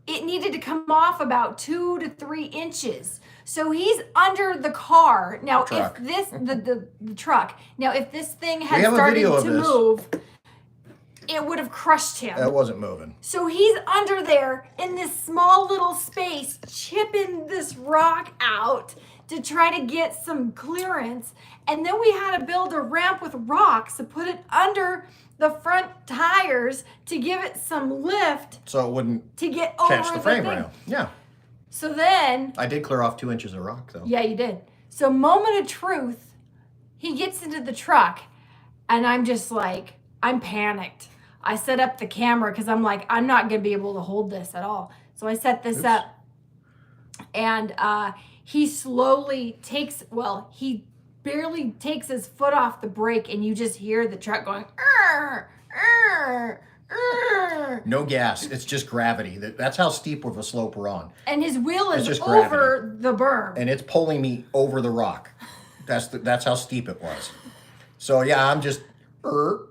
it needed to come off about 2 to 3 inches. So he's under the car. Now, if this, the truck, now if this thing had started to move, it would have crushed him.
It wasn't moving.
So he's under there in this small little space, chipping this rock out to try to get some clearance. And then we had to build a ramp with rocks to put it under the front tires to give it some lift
So it wouldn't
to get over
catch the frame
thing.
rail. Yeah.
So then,
I did clear off 2 inches of rock, though.
yeah, you did. So moment of truth, he gets into the truck, and I'm just like, I'm panicked. I set up the camera because I'm like, I'm not going to be able to hold this at all. So I set this up, and he slowly takes, well, he barely takes his foot off the brake, and you just hear the truck going, "Arr, arr, arr."
No gas. It's just gravity. That's how steep of a slope we're on.
And his wheel is
just
over the berm.
And it's pulling me over the rock. That's how steep it was. So yeah, I'm just down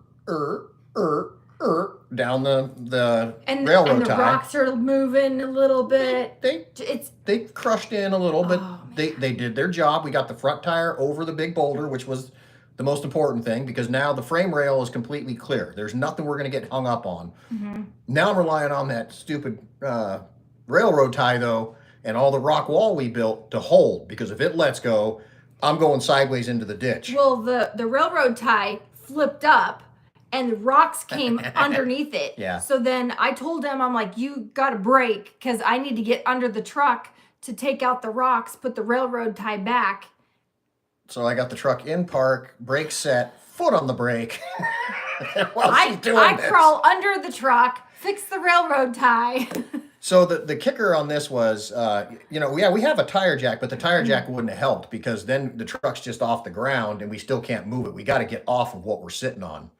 the railroad
and the
tie.
rocks are moving a little bit.
They crushed in a little, but
Oh,
they did their job. We got the front tire over the big boulder, which was the most important thing, because now the frame rail is completely clear. There's nothing we're going to get hung up on.
Mm-hmm.
Now I'm relying on that stupid railroad tie, though, and all the rock wall we built to hold, because if it lets go, I'm going sideways into the ditch.
Well, the railroad tie flipped up and the rocks came underneath it.
Yeah.
So then I told him, I'm like, you got to brake because I need to get under the truck to take out the rocks, put the railroad tie back.
So I got the truck in park, brake set, foot on the brake. While she's doing
I
this.
crawl under the truck, fix the railroad tie.
So the kicker on this was, we have a tire jack, but the tire jack wouldn't have helped, because then the truck's just off the ground and we still can't move it. We got to get off of what we're sitting on.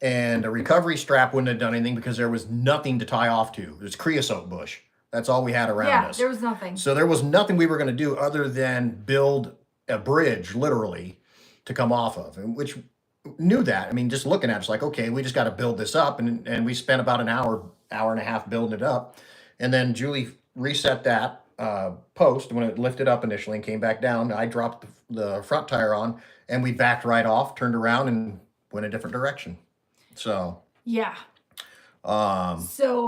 And a recovery strap wouldn't have done anything because there was nothing to tie off to. There's creosote bush. That's all we had around us.
There was nothing.
So there was nothing we were going to do other than build a bridge, literally, to come off of, and which knew that. I mean, just looking at it, it's like, okay, we just got to build this up, and we spent about an hour and a half building it up, and then Julie reset that post when it lifted up initially and came back down. I dropped the front tire on, and we backed right off, turned around, and went a different direction. So
yeah.
So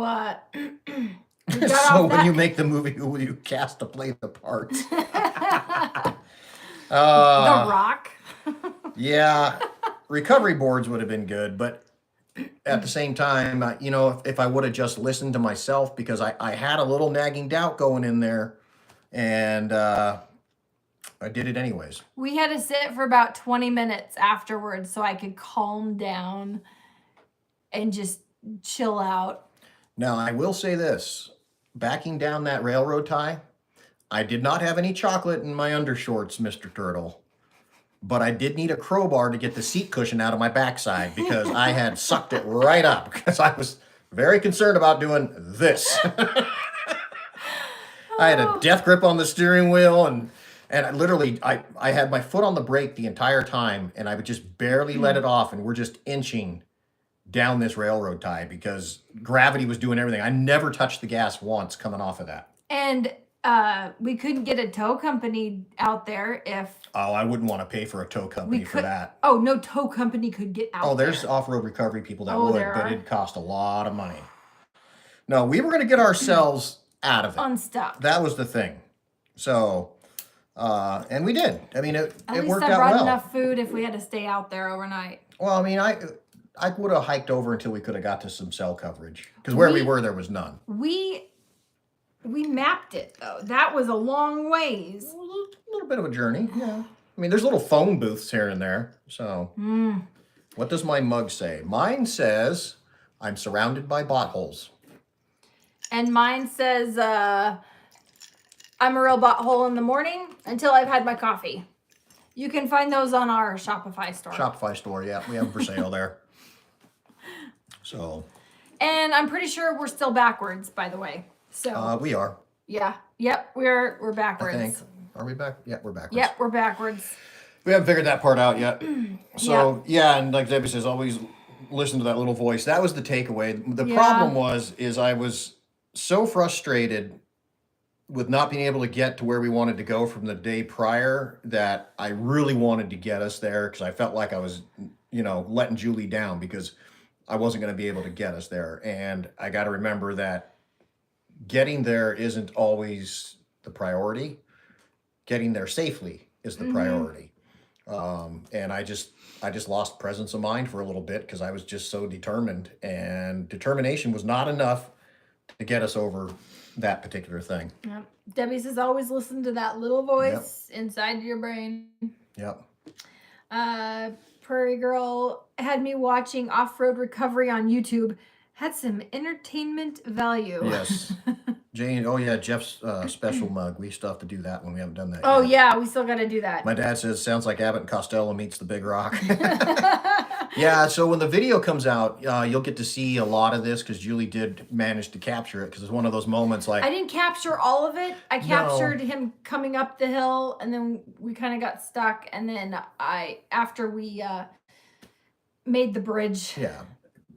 when you make the movie, who will you cast to play the parts?
The Rock.
Yeah, recovery boards would have been good, but at the same time, if I would have just listened to myself, because I had a little nagging doubt going in there, and I did it anyways.
We had to sit for about 20 minutes afterwards so I could calm down and just chill out.
Now, I will say this, backing down that railroad tie, I did not have any chocolate in my undershorts, Mr. Turtle, but I did need a crowbar to get the seat cushion out of my backside, because I had sucked it right up, because I was very concerned about doing this. I had a death grip on the steering wheel, and I had my foot on the brake the entire time, and I would just barely let it off, and we're just inching down this railroad tie because gravity was doing everything. I never touched the gas once coming off of that.
And we couldn't get a tow company out there if...
Oh, I wouldn't want to pay for a tow company for that.
Oh, no tow company could get out there.
There's off-road recovery people that would, but
are?
it'd cost a lot of money. No, we were going to get ourselves out of it.
Unstuck.
That was the thing. So, and we did. I mean, it worked out well.
At least I brought enough food if we had to stay out there overnight.
Well, I mean, I would have hiked over until we could have got to some cell coverage, because where we were, there was none.
We mapped it, though. That was a long ways.
A little bit of a journey, yeah. I mean, there's little phone booths here and there. So, What does my mug say? Mine says, I'm surrounded by botholes.
And mine says, I'm a real butthole in the morning until I've had my coffee. You can find those on our Shopify store.
Shopify store, yeah. We have them for sale there. So.
And I'm pretty sure we're still backwards, by the way. So.
We are.
Yeah. Yep. We're backwards.
I think. Are we back? Yeah, we're backwards.
Yep, we're backwards.
We haven't figured that part out yet. So, yeah, and like Debbie says, always listen to that little voice. That was the takeaway. The problem is I was so frustrated with not being able to get to where we wanted to go from the day prior that I really wanted to get us there, because I felt like I was, letting Julie down, because I wasn't going to be able to get us there. And I got to remember that getting there isn't always the priority. Getting there safely is the priority. And I just lost presence of mind for a little bit because I was just so determined, and determination was not enough to get us over that particular thing.
Yep. Debbie says always listen to that little voice inside your brain.
Yep.
Prairie Girl had me watching Off-Road Recovery on YouTube. Had some entertainment value.
Yes. Jane, oh yeah, Jeff's special mug. We still have to do that when we haven't done that
Oh
yet.
yeah, we still got to do that.
My dad says, sounds like Abbott and Costello meets the Big Rock. Yeah, so when the video comes out, you'll get to see a lot of this because Julie did manage to capture it because it's one of those moments like...
I didn't capture all of it. I captured him coming up the hill, and then we kind of got stuck, and then after we made the bridge,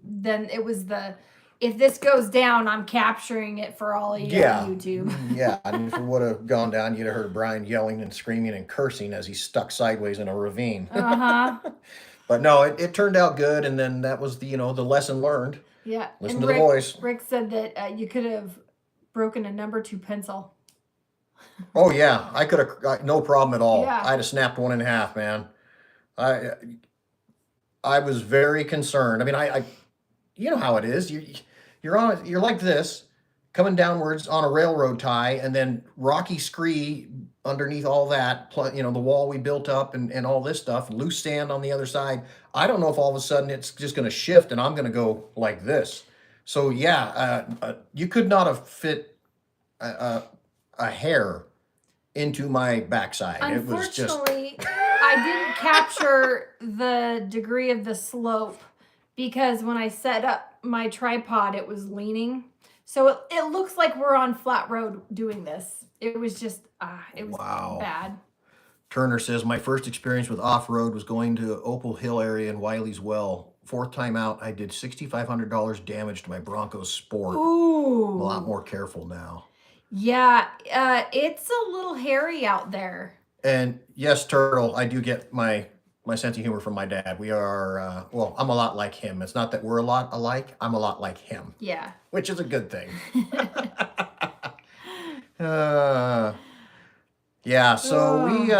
then it was if this goes down, I'm capturing it for all of you on YouTube.
Yeah, and if it would have gone down, you'd have heard Brian yelling and screaming and cursing as he stuck sideways in a ravine. But no, it turned out good, and then that was the lesson learned.
Yeah.
Listen to the voice.
Rick said that you could have broken a number 2 pencil.
Oh yeah, I could have, no problem at all.
Yeah.
I'd have snapped one in half, man. I was very concerned. I mean, I you know how it is. You're like this, coming downwards on a railroad tie, and then rocky scree underneath all that, the wall we built up and all this stuff, loose sand on the other side. I don't know if all of a sudden it's just going to shift and I'm going to go like this. So yeah, you could not have fit a hair into my backside. It was just...
Unfortunately, I didn't capture the degree of the slope because when I set up my tripod, it was leaning. So it looks like we're on flat road doing this. It was just, it was bad.
Turner says, my first experience with off-road was going to Opal Hill area in Wiley's Well. 4th time out, I did $6,500 damage to my Bronco Sport.
Ooh.
I'm a lot more careful now.
Yeah, it's a little hairy out there.
And yes, Turtle, I do get my sense of humor from my dad. We are, well, I'm a lot like him. It's not that we're a lot alike. I'm a lot like him.
Yeah.
Which is a good thing. Yeah, so we,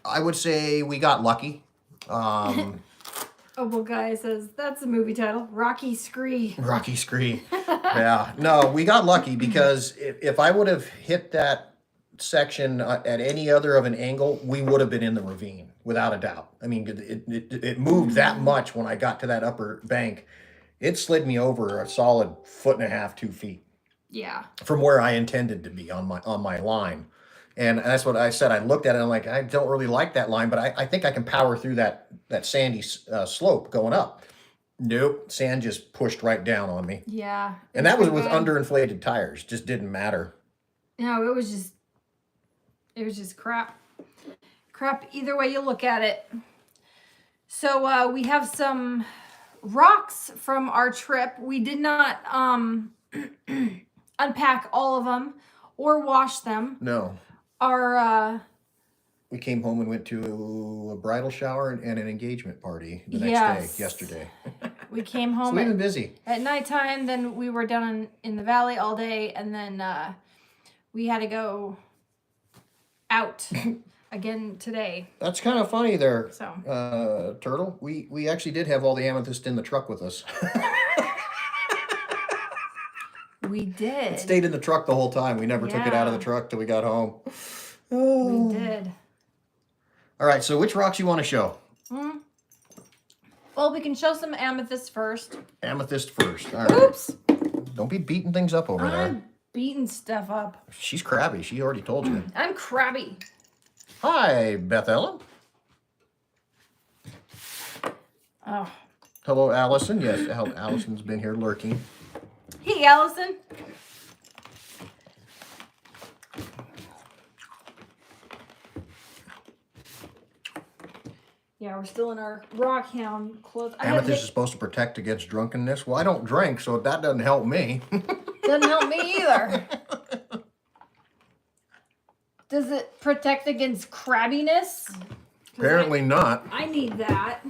I would say we got lucky.
Well, guy says, that's the movie title, Rocky Scree.
Rocky Scree. Yeah. No, we got lucky because if I would have hit that section at any other of an angle, we would have been in the ravine, without a doubt. I mean, it moved that much when I got to that upper bank. It slid me over a solid 1.5 feet, 2 feet.
Yeah. From
where I intended to be on my line. And that's what I said. I looked at it and I'm like, I don't really like that line, but I think I can power through that sandy slope going up. Nope. Sand just pushed right down on me.
Yeah.
And that was with underinflated tires. Just didn't matter.
No, it was just crap. Crap either way you look at it. So we have some rocks from our trip. We did not unpack all of them or wash them.
No. We came home and went to a bridal shower and an engagement party the next day, yesterday.
We came home.
So we've been busy.
At nighttime, then we were down in the valley all day, and then we had to go out again today.
That's kind of funny there,
so.
Turtle. We actually did have all the amethyst in the truck with us.
We did.
It stayed in the truck the whole time. We never took it out of the truck till we got home. Oh.
We did.
All right, so which rocks you want to show?
Well, we can show some amethyst first.
Amethyst first. All right.
Oops.
Don't be beating things up over there.
I'm beating stuff up.
She's crabby. She already told you.
I'm crabby.
Hi, Beth Ellen.
Oh.
Hello, Allison. Yes, Allison's been here lurking.
Hey, Allison. Yeah, we're still in our Rockhound clothes.
Amethyst is supposed to protect against drunkenness. Well, I don't drink, so that doesn't help me.
Doesn't help me either. Does it protect against crabbiness?
Apparently not.
I need that.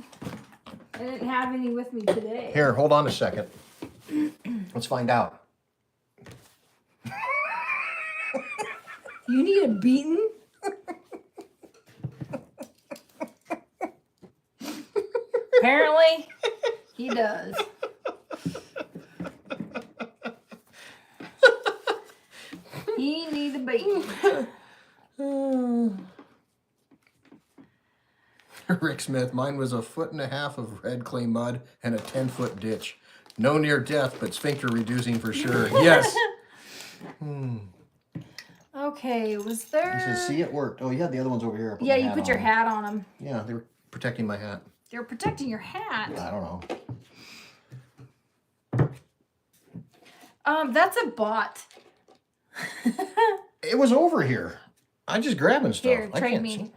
I didn't have any with me today.
Here, hold on a second. Let's find out.
You need a beating? Apparently, he does. He needs a beating.
Rick Smith, mine was 1.5 feet of red clay mud and a 10-foot ditch. No near death, but sphincter reducing for sure. Yes.
Okay, was there...
He says, see, it worked. Oh, you had the other ones over here. I
Yeah,
my
you
hat
put
on
your
them.
hat on them.
Yeah, they were protecting my hat.
They're protecting your hat.
I don't know.
That's a bot.
It was over here. I'm just grabbing stuff.
Here,
I
trade
can't
me.
see.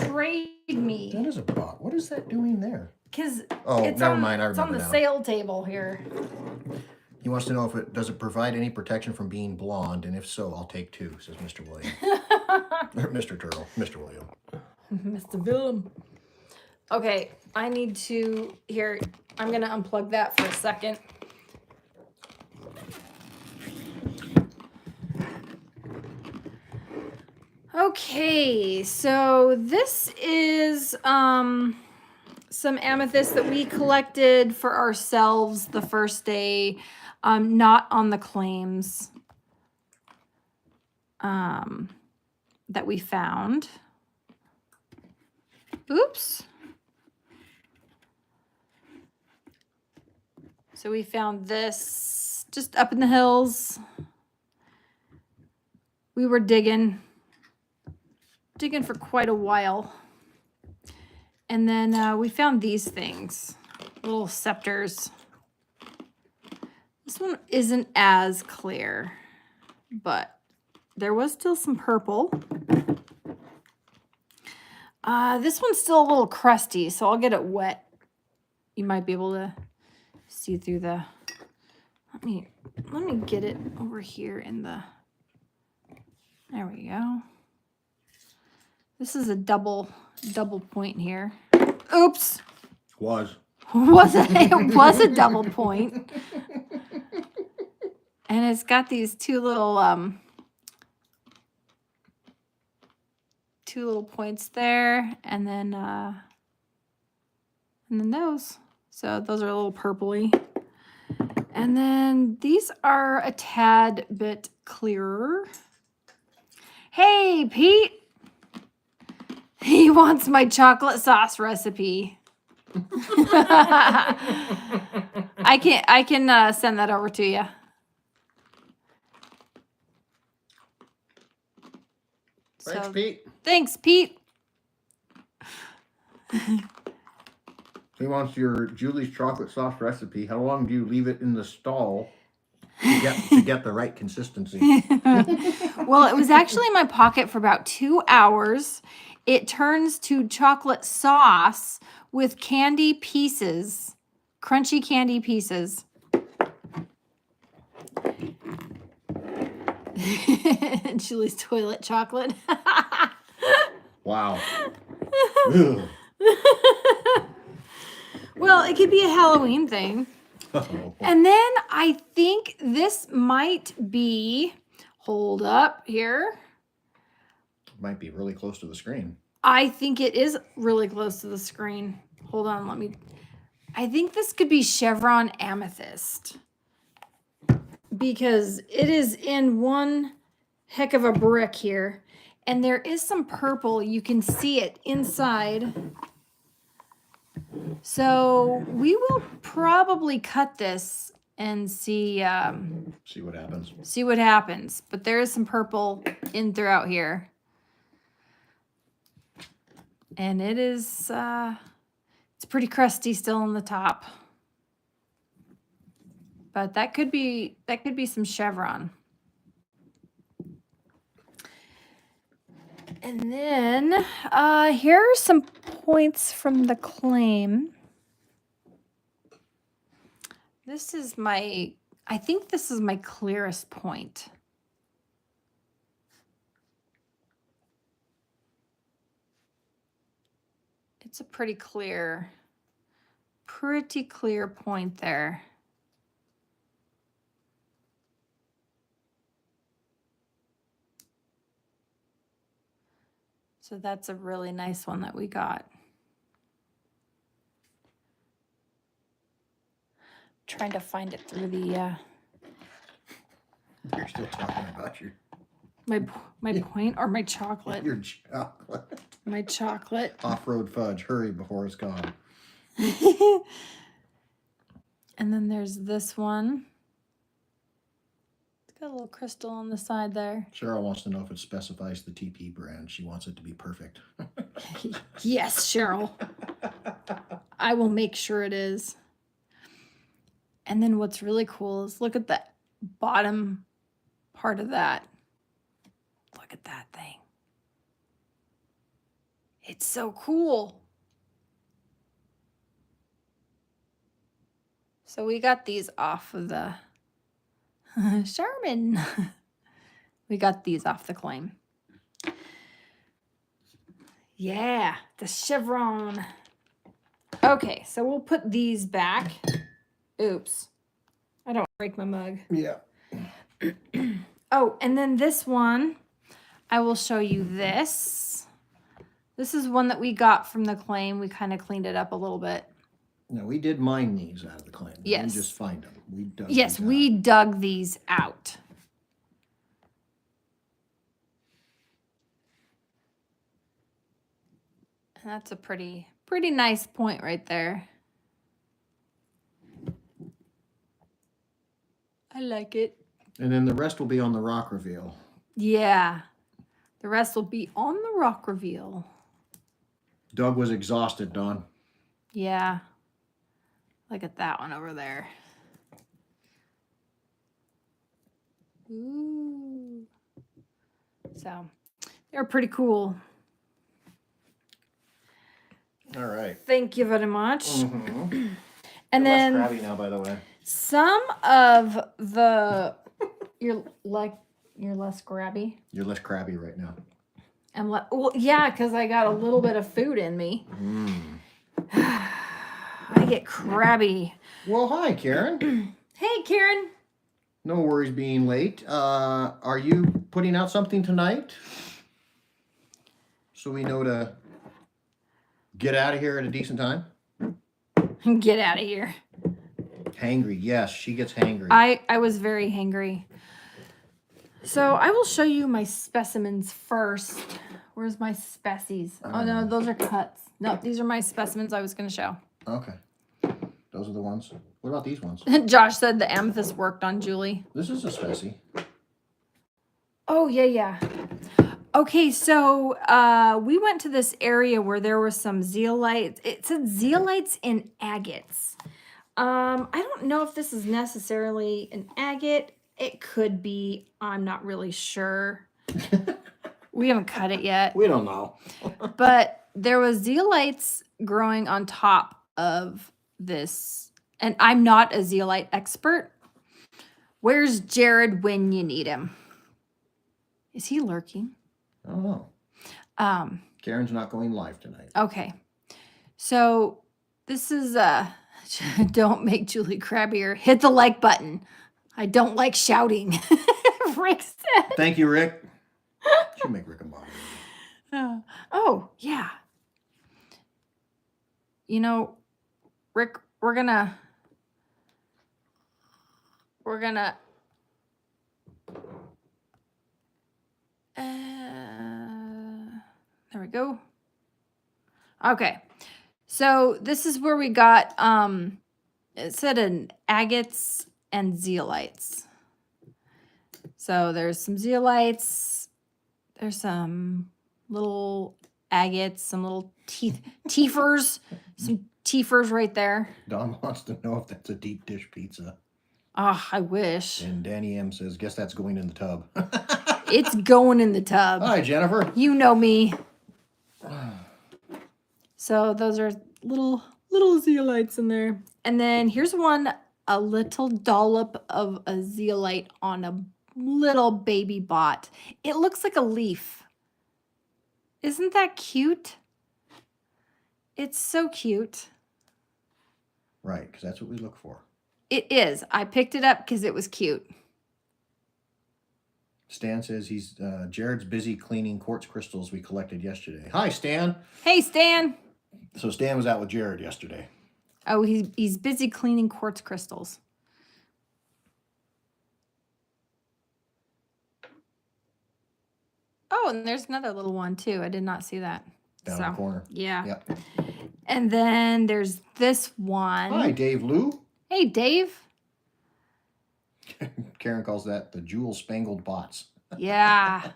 Trade me.
That is a bot. What is that doing there?
Because
Oh,
it's
never
on,
mind. I
it's on
remember
the
now.
sale table here.
He wants to know if it does it provide any protection from being blonde, and if so, I'll take 2, says Mr. William. Or Mr. Turtle, Mr. William.
Mr. Willem. Okay, I need to... Here, I'm going to unplug that for a second. Okay, so this is some amethyst that we collected for ourselves the first day, not on the claims that we found. Oops. So we found this just up in the hills. We were digging for quite a while. And then we found these things, little scepters. This one isn't as clear, but there was still some purple. This one's still a little crusty, so I'll get it wet. You might be able to see through the... Let me get it over here in the... There we go. This is a double point here. Oops.
Was.
It was a double point. And it's got these two little points there, and then those. So those are a little purpley. And then these are a tad bit clearer. Hey, Pete. He wants my chocolate sauce recipe. I can send that over to you.
Thanks, Pete.
Thanks, Pete.
He wants your Julie's chocolate sauce recipe. How long do you leave it in the stall to get the right consistency?
Well, it was actually in my pocket for about 2 hours. It turns to chocolate sauce with candy pieces, crunchy candy pieces. Julie's toilet chocolate.
Wow.
Well, it could be a Halloween thing.
Uh-oh.
And then I think this might be, hold up here.
Might be really close to the screen.
I think it is really close to the screen. Hold on, I think this could be chevron amethyst. Because it is in one heck of a brick here. And there is some purple. You can see it inside. So we will probably cut this and see
See what happens.
see what happens. But there is some purple in throughout here. And it is it's pretty crusty still on the top. But that could be some chevron. And then here are some points from the claim. I think this is my clearest point. It's a pretty clear pretty clear point there. So that's a really nice one that we got. Trying to find it through the
You're still talking about your
my point or my chocolate.
your chocolate.
My chocolate.
Off-road fudge. Hurry before it's gone.
And then there's this one. It's got a little crystal on the side there.
Cheryl wants to know if it specifies the TP brand. She wants it to be perfect.
Yes, Cheryl. I will make sure it is. And then what's really cool is look at the bottom part of that. Look at that thing. It's so cool. So we got these off of the Sherman. We got these off the claim. Yeah, the chevron. Okay, so we'll put these back. Oops. I don't break my mug.
Yeah.
Oh, and then this one, I will show you this. This is one that we got from the claim. We kind of cleaned it up a little bit.
No, we did mine these out of the claim. We
Yes.
didn't just find them. We dug
Yes,
these
we
out.
dug these out. And that's a pretty nice point right there. I like it.
And then the rest will be on the rock reveal.
Yeah. The rest will be on the rock reveal.
Doug was exhausted, Don.
Yeah. Look at that one over there. Ooh. So, they're pretty cool.
All right.
Thank you very much.
Mm-hmm.
And then
less crabby now, by the way.
some of the you're less grabby.
You're less crabby right now.
Well, yeah, because I got a little bit of food in me. I get crabby.
Well, hi, Karen.
Hey, Karen.
No worries being late. Are you putting out something tonight? So we know to get out of here at a decent time?
Get out of here.
Hangry. Yes, she gets hangry.
I was very hangry. So I will show you my specimens first. Where's my species? Oh, no, those are cuts. No, these are my specimens I was going to show.
Okay. Those are the ones. What about these ones?
Josh said the amethyst worked on Julie.
This is a specie.
Oh, yeah. Okay, so we went to this area where there were some zeolites. It said zeolites in agates. I don't know if this is necessarily an agate. It could be. I'm not really sure. We haven't cut it yet.
We don't know.
But there was zeolites growing on top of this. And I'm not a zeolite expert. Where's Jared when you need him? Is he lurking?
I don't know. Karen's not going live tonight.
Okay. So this is don't make Julie crabbier. Hit the like button. I don't like shouting. Rick said.
Thank you, Rick. Should make Rick a moderator.
Oh, yeah. You know, Rick, we're gonna there we go. Okay. So this is where we got it said an agates and zeolites. So there's some zeolites, there's some little agates, some little teethers, some teethers right there.
Don wants to know if that's a deep dish pizza.
Oh, I wish.
And Danny M says, guess that's going in the tub.
It's going in the tub.
Hi, Jennifer.
You know me. So those are little zeolites in there. And then here's one, a little dollop of a zeolite on a little baby bot. It looks like a leaf. Isn't that cute? It's so cute.
Right, because that's what we look for.
It is. I picked it up because it was cute.
Stan says Jared's busy cleaning quartz crystals we collected yesterday. Hi, Stan.
Hey, Stan.
So Stan was out with Jared yesterday.
Oh, he's busy cleaning quartz crystals. Oh, and there's another little one too. I did not see that.
Down the corner.
Yeah.
Yep.
And then there's this one.
Hi, Dave Lou.
Hey, Dave.
Karen calls that the jewel-spangled bots.
Yeah.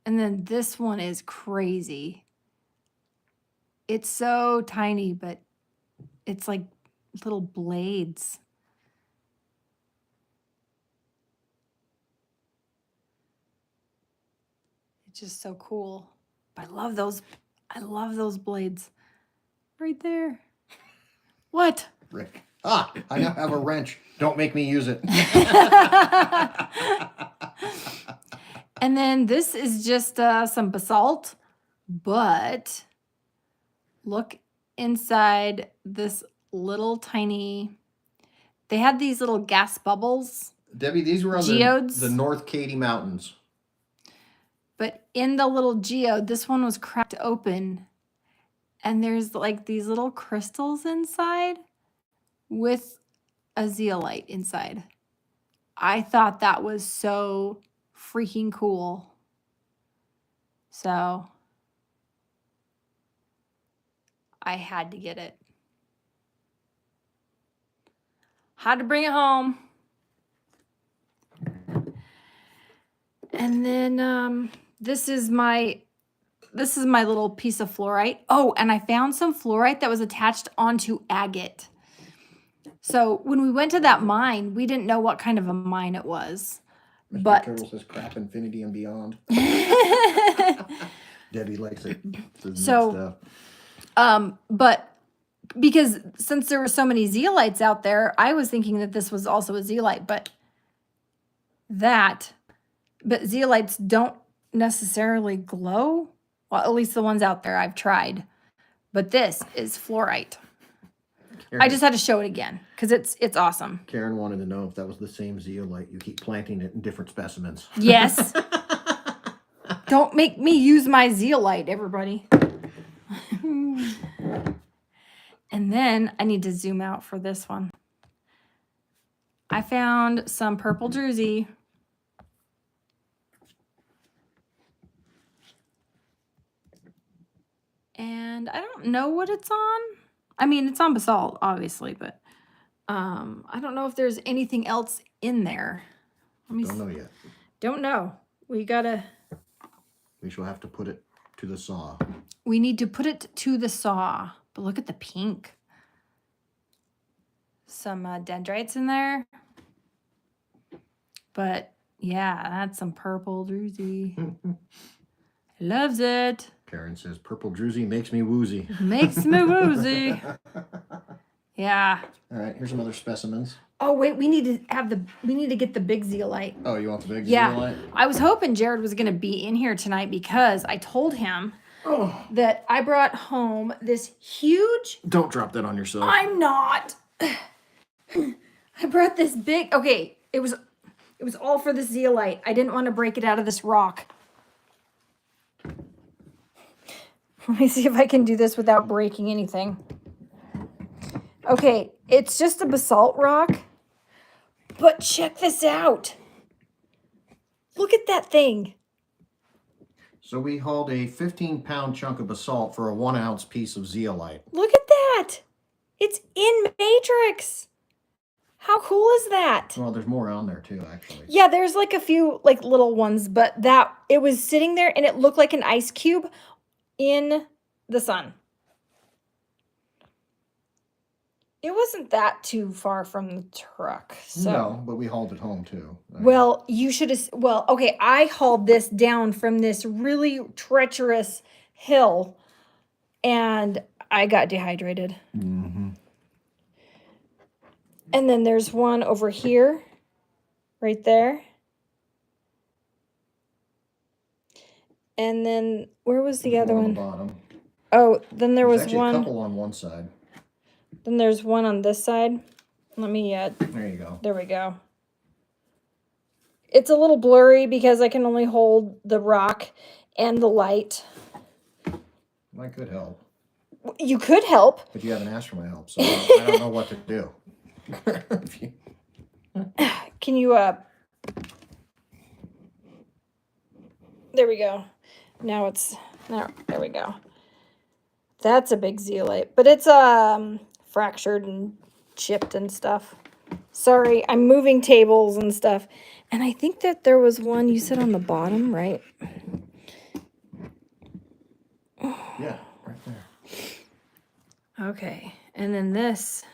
And then this one is crazy. It's so tiny, but it's like little blades. It's just so cool. I love those. I love those blades. Right there. What?
Rick. I now have a wrench. Don't make me use it.
And then this is just some basalt, but look inside this little tiny, they had these little gas bubbles.
Debbie, these were on
geodes.
The North Cady Mountains.
But in the little geode, this one was cracked open. And there's like these little crystals inside with a zeolite inside. I thought that was so freaking cool. So I had to get it. Had to bring it home. And then this is my little piece of fluorite. Oh, and I found some fluorite that was attached onto agate. So when we went to that mine, we didn't know what kind of a mine it was.
Mr.
But
Turtle says crap infinity and beyond. Debbie likes it.
So, but because since there were so many zeolites out there, I was thinking that this was also a zeolite, but zeolites don't necessarily glow. Well, at least the ones out there I've tried. But this is fluorite.
Karen,
I just had to show it again because it's awesome.
Karen wanted to know if that was the same zeolite. You keep planting it in different specimens.
Yes. Don't make me use my zeolite, everybody. And then I need to zoom out for this one. I found some purple druzy. And I don't know what it's on. I mean, it's on basalt, obviously, but I don't know if there's anything else in there.
Don't know yet.
Don't know. We
shall have to put it to the saw.
We need to put it to the saw. But look at the pink. Some dendrites in there. But yeah, that's some purple druzy. Loves it.
Karen says, purple druzy makes me woozy.
Makes me woozy. Yeah.
All right, here's some other specimens.
Oh, wait, we need to get the big zeolite.
Oh, you want the big
Yeah.
zeolite?
I was hoping Jared was going to be in here tonight because I told him that I brought home this huge...
Don't drop that on yourself.
I'm not. I brought this big... Okay, it was all for the zeolite. I didn't want to break it out of this rock. Let me see if I can do this without breaking anything. Okay, it's just a basalt rock. But check this out. Look at that thing.
So we hauled a 15-pound chunk of basalt for a 1-ounce piece of zeolite.
Look at that. It's in matrix. How cool is that?
Well, there's more on there too, actually.
Yeah, there's like a few like little ones, but it was sitting there and it looked like an ice cube in the sun. It wasn't that too far from the truck. So.
No, but we hauled it home too.
Well, you should have. Well, okay, I hauled this down from this really treacherous hill and I got dehydrated.
Mm-hmm.
And then there's one over here, right there. And then where was the other one?
On the bottom.
Oh, then there was
actually
one.
a couple on one side.
Then there's one on this side. Let me,
There you go.
there we go. It's a little blurry because I can only hold the rock and the light.
I could help.
You could help.
But you haven't asked for my help, so I don't know what to do.
Can you, there we go. Now there we go. That's a big zeolite, but it's, fractured and chipped and stuff. Sorry, I'm moving tables and stuff. And I think that there was one you said on the bottom, right?
Yeah, right there.
Okay, and then this.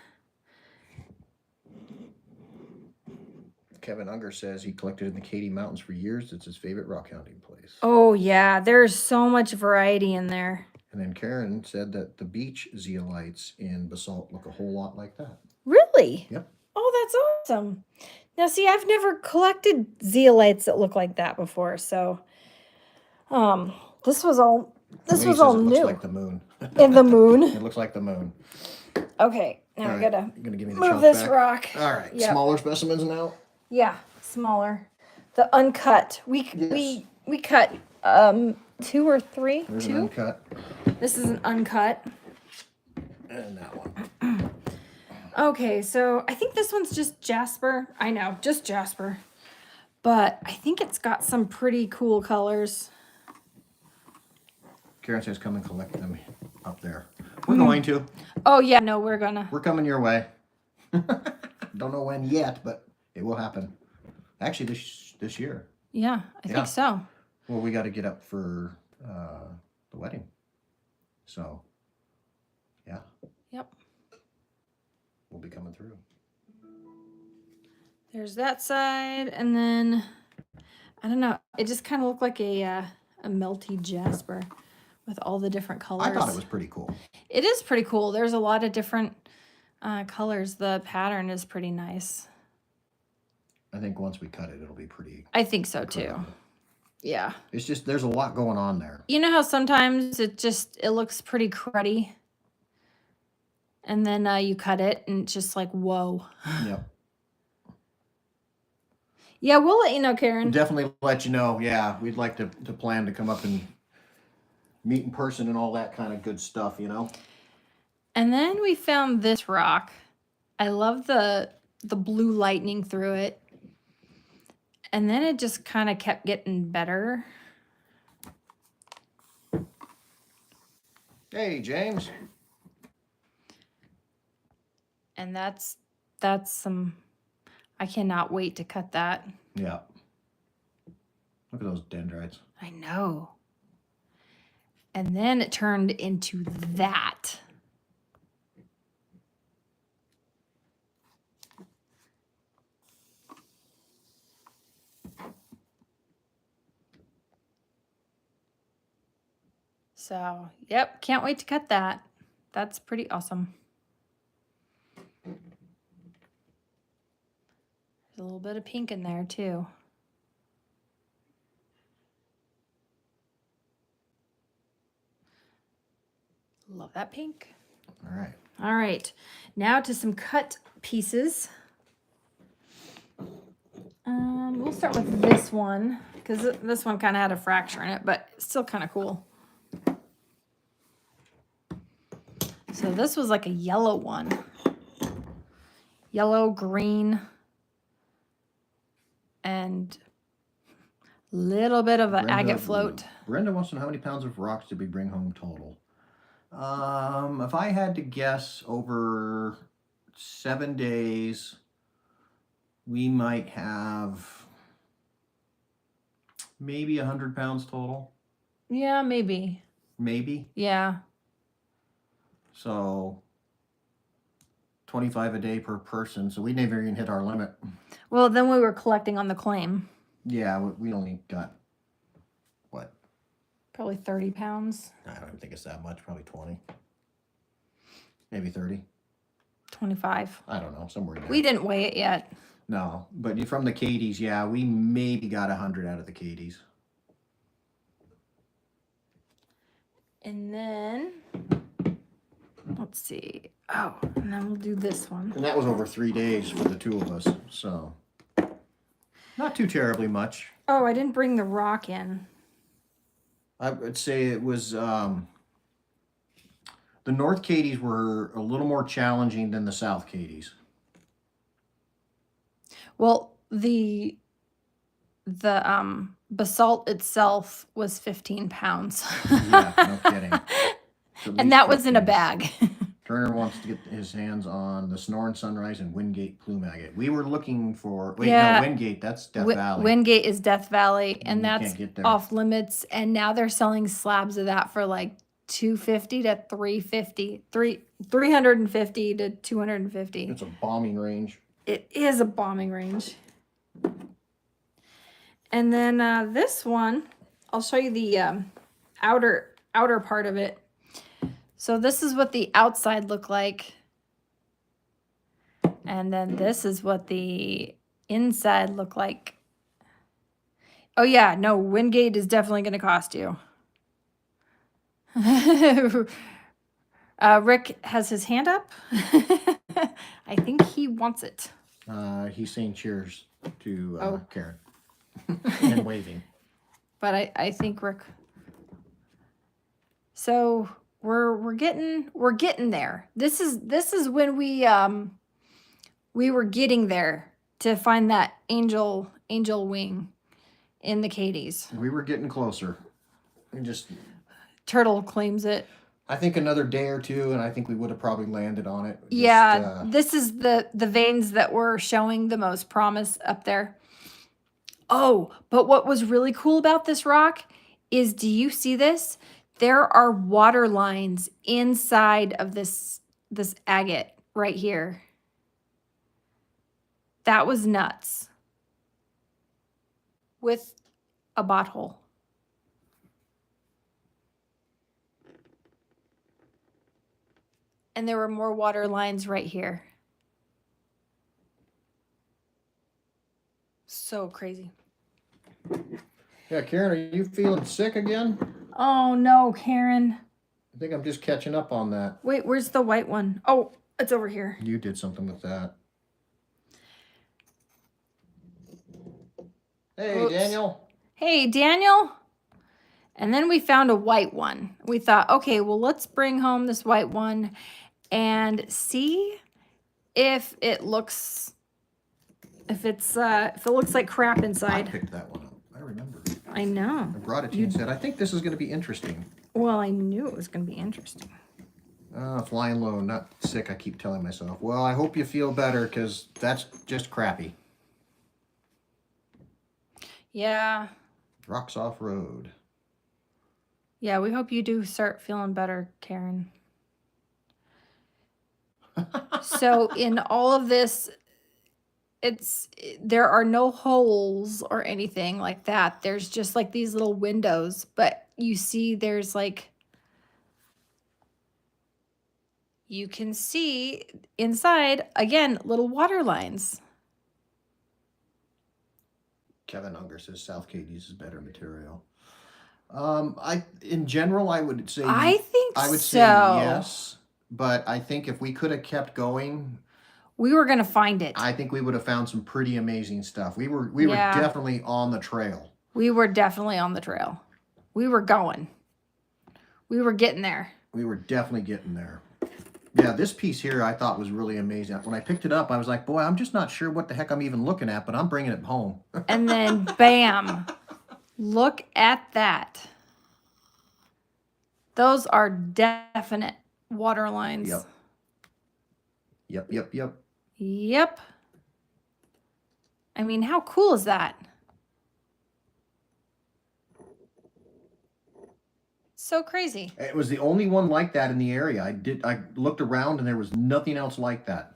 Kevin Unger says he collected in the Cady Mountains for years. It's his favorite rockhounding place.
Oh, yeah, there's so much variety in there.
And then Karen said that the beach zeolites in basalt look a whole lot like that.
Really?
Yep.
Oh, that's awesome. Now, see, I've never collected zeolites that look like that before, so this was all
It
new.
looks like the moon.
In the moon.
It looks like the moon.
Okay, now I
All right,
gotta
you're gonna give me the
move
chunk
this
back?
rock.
All right,
Yep.
smaller specimens now.
Yeah, smaller. The uncut. We cut 2 or 3.
There's
2.
an uncut.
This is an uncut.
And that one.
Okay, so I think this one's just jasper. I know, just jasper. But I think it's got some pretty cool colors.
Karen says come and collect them up there. We're going to.
Oh, yeah, no, we're gonna.
We're coming your way. Don't know when yet, but it will happen. Actually, this year.
Yeah, I think so.
Well, we got to get up for the wedding. So, yeah.
Yep.
We'll be coming through.
There's that side, and then, I don't know, it just kind of looked like a melty jasper with all the different colors.
I thought it was pretty cool.
It is pretty cool. There's a lot of different colors. The pattern is pretty nice.
I think once we cut it, it'll be pretty.
I think so too. Yeah.
It's just, there's a lot going on there.
You know how sometimes it looks pretty cruddy? And then you cut it and it's just like, whoa.
Yep.
Yeah, we'll let you know, Karen.
Definitely let you know. Yeah, we'd like to plan to come up and meet in person and all that kind of good stuff, you know?
And then we found this rock. I love the blue lightning through it. And then it just kind of kept getting better.
Hey, James.
And that's some, I cannot wait to cut that.
Yeah. Look at those dendrites.
I know. And then it turned into that. So, yep, can't wait to cut that. That's pretty awesome. There's a little bit of pink in there too. Love that pink.
All right.
All right, now to some cut pieces. We'll start with this one because this one kind of had a fracture in it, but still kind of cool. So this was like a yellow one. Yellow, green, and a little bit of an agate float.
Brenda wants to know how many pounds of rocks did we bring home total? If I had to guess, over 7 days, we might have maybe 100 pounds total.
Yeah, maybe.
Maybe.
Yeah.
So 25 a day per person. So we never even hit our limit.
Well, then we were collecting on the claim.
Yeah, we only got, what?
Probably 30 pounds.
I don't even think it's that much. Probably 20. Maybe 30.
25.
I don't know. Somewhere in there.
We didn't weigh it yet.
No, but from the Cades, yeah, we maybe got 100 out of the Cades.
And then, let's see. Oh, and then we'll do this one.
And that was over 3 days for the two of us, so not too terribly much.
Oh, I didn't bring the rock in.
I would say it was the North Cades were a little more challenging than the South Cades.
Well, the basalt itself was 15 pounds.
Yeah, no kidding.
And that was in a bag.
Turner wants to get his hands on the Sonoran Sunrise and Wingate Plume Agate. We were looking for no, Wingate, that's Death Valley.
Wingate is Death Valley, and
You
that's
can't get there.
off limits. And now they're selling slabs of that for like $250 to $350, $350 to $250.
It's a bombing range.
It is a bombing range. And then this one, I'll show you the outer part of it. So this is what the outside looked like. And then this is what the inside looked like. Oh yeah, no, Wingate is definitely going to cost you. Rick has his hand up. I think he wants it.
He's saying cheers to Karen and waving.
But I think Rick. So we're getting there. This is when we were getting there to find that angel wing in the Cades.
We were getting closer. We just
Turtle claims it.
I think another day or two, and I think we would have probably landed on it.
Yeah, this is the veins that were showing the most promise up there. Oh, but what was really cool about this rock is, do you see this? There are water lines inside of this agate right here. That was nuts. With a botthole. And there were more water lines right here. So crazy.
Yeah, Karen, are you feeling sick again?
Oh no, Karen.
I think I'm just catching up on that.
Wait, where's the white one? Oh, it's over here.
You did something with that. Hey,
Oops.
Daniel.
Hey, Daniel. And then we found a white one. We thought, okay, well, let's bring home this white one and see if it looks, if it looks like crap inside.
I picked that one up. I remember.
I know.
I brought it to you and said, I think this is going to be interesting.
Well, I knew it was going to be interesting.
Flying low, not sick, I keep telling myself. Well, I hope you feel better, because that's just crappy.
Yeah.
Rocks off road.
Yeah, we hope you do start feeling better, Karen. So in all of this, there are no holes or anything like that. There's just like these little windows, but you see there's like, you can see inside, again, little water lines.
Kevin Unger says South Cade uses better material. In general, I would say
I think
I would
so.
say yes, but I think if we could have kept going,
we were gonna find it.
I think we would have found some pretty amazing stuff. We were
Yeah.
definitely on the trail.
We were definitely on the trail. We were going. We were getting there.
We were definitely getting there. Yeah, this piece here I thought was really amazing. When I picked it up, I was like, boy, I'm just not sure what the heck I'm even looking at, but I'm bringing it home.
And then, bam. Look at that. Those are definite water lines.
Yep.
Yep. I mean, how cool is that? So crazy.
It was the only one like that in the area. I looked around and there was nothing else like that.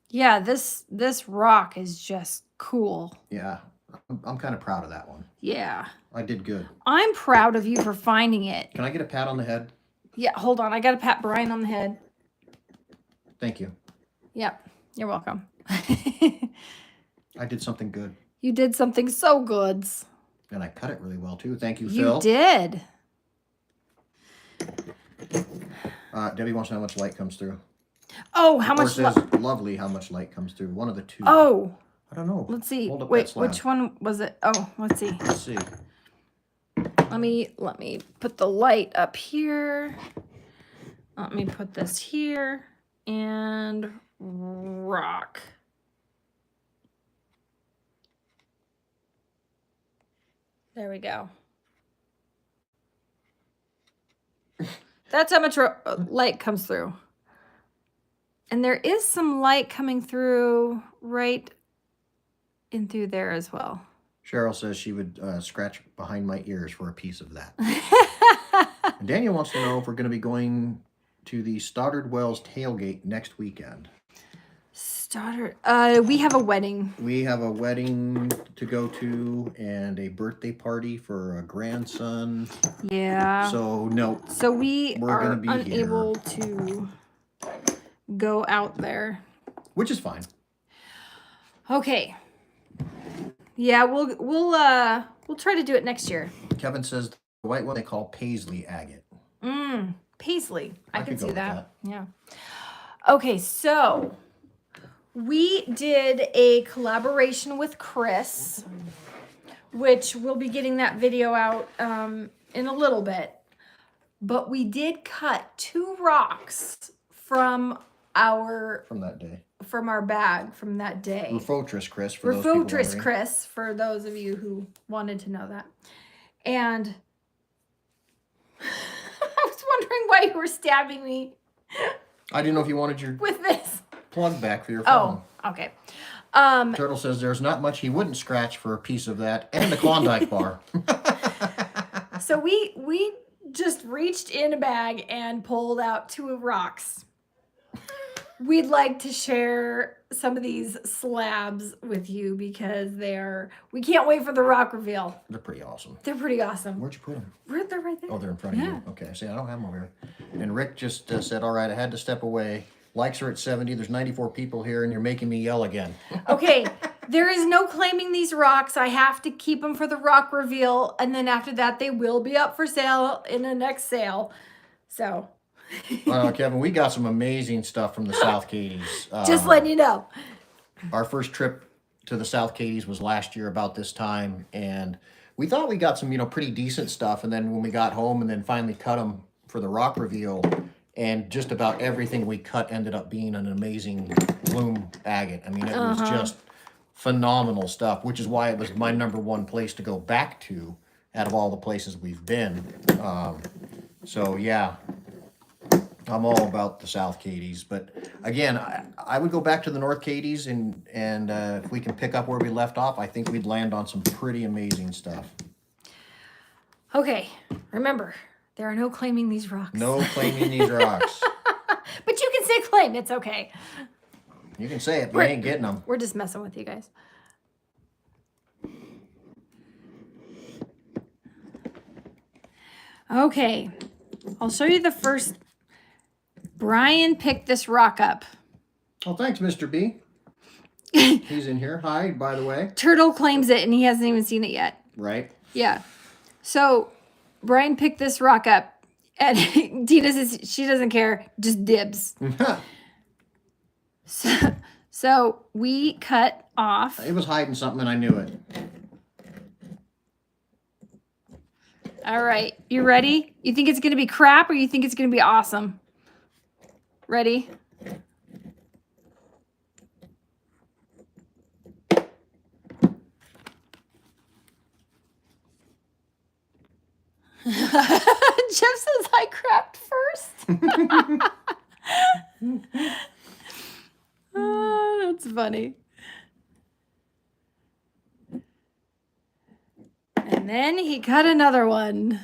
Yeah, this rock is just cool.
Yeah, I'm kind of proud of that one.
Yeah.
I did good.
I'm proud of you for finding it.
Can I get a pat on the head?
Yeah, hold on. I got to pat Brian on the head.
Thank you.
Yep. You're welcome.
I did something good.
You did something so good.
And I cut it really well, too. Thank you,
You
Phil.
did.
Debbie wants to know how much light comes through.
Oh, how
Or
much?
says lovely how much light comes through. One of the two.
Oh,
I don't know.
let's see.
Hold up
Wait,
that slab.
which one was it? Oh, let's see.
Let's see.
Let me put the light up here. Let me put this here and rock. There we go. That's how much light comes through. And there is some light coming through right in through there as well.
Cheryl says she would scratch behind my ears for a piece of that. And Daniel wants to know if we're going to be going to the Stoddard Wells tailgate next weekend.
Stoddard. We have a wedding.
We have a wedding to go to and a birthday party for a grandson.
Yeah.
So no.
So we're
gonna be
unable to go out there.
Which is fine.
Okay. Yeah, we'll try to do it next year.
Kevin says the white one they call Paisley agate.
Paisley. I can
could go
see
with
that. Yeah. Okay, so we did a collaboration with Chris, which we'll be getting that video out in a little bit. But we did cut 2 rocks from
That day.
from our bag from that day.
Refotris Chris for those people
Refotris
wondering.
Chris, for those of you who wanted to know that. And I was wondering why you were stabbing me
I didn't know if you wanted your
with this.
plug back for your phone.
Oh, okay.
Turtle says there's not much he wouldn't scratch for a piece of that and a Klondike bar.
So we just reached in a bag and pulled out 2 rocks. We'd like to share some of these slabs with you because we can't wait for the rock reveal.
They're pretty awesome.
They're pretty awesome.
Where'd you put them?
They're right there.
Oh, they're in front of you. Okay, see, I don't have them over here. And Rick just said, all right, I had to step away. Likes are at 70. There's 94 people here, and you're making me yell again.
Okay, there is no claiming these rocks. I have to keep them for the rock reveal, and then after that, they will be up for sale in the next sale. So...
Kevin, we got some amazing stuff from the South Cades.
Just letting you know.
Our first trip to the South Cades was last year about this time, and we thought we got some, pretty decent stuff. And then when we got home and then finally cut them for the rock reveal, and just about everything we cut ended up being an amazing bloom agate. I mean, it was just phenomenal stuff, which is why it was my #1 place to go back to out of all the places we've been. So yeah. I'm all about the South Cades, but again, I would go back to the North Cades, and if we can pick up where we left off, I think we'd land on some pretty amazing stuff.
Okay, remember, there are no claiming these rocks.
No claiming these rocks.
But you can say claim, it's okay.
You can say it, but you ain't getting them.
We're just messing with you guys. Okay, I'll show you the first. Brian picked this rock up.
Oh, thanks, Mr. B. He's in here. Hi, by the way.
Turtle claims it, and he hasn't even seen it yet.
Right.
Yeah. So, Brian picked this rock up, and Tina says she doesn't care, just dibs. So, we cut off.
It was hiding something, and I knew it.
All right. You ready? You think it's going to be crap, or you think it's going to be awesome? Ready? Jeff says I crapped first. Oh, that's funny. And then he cut another one.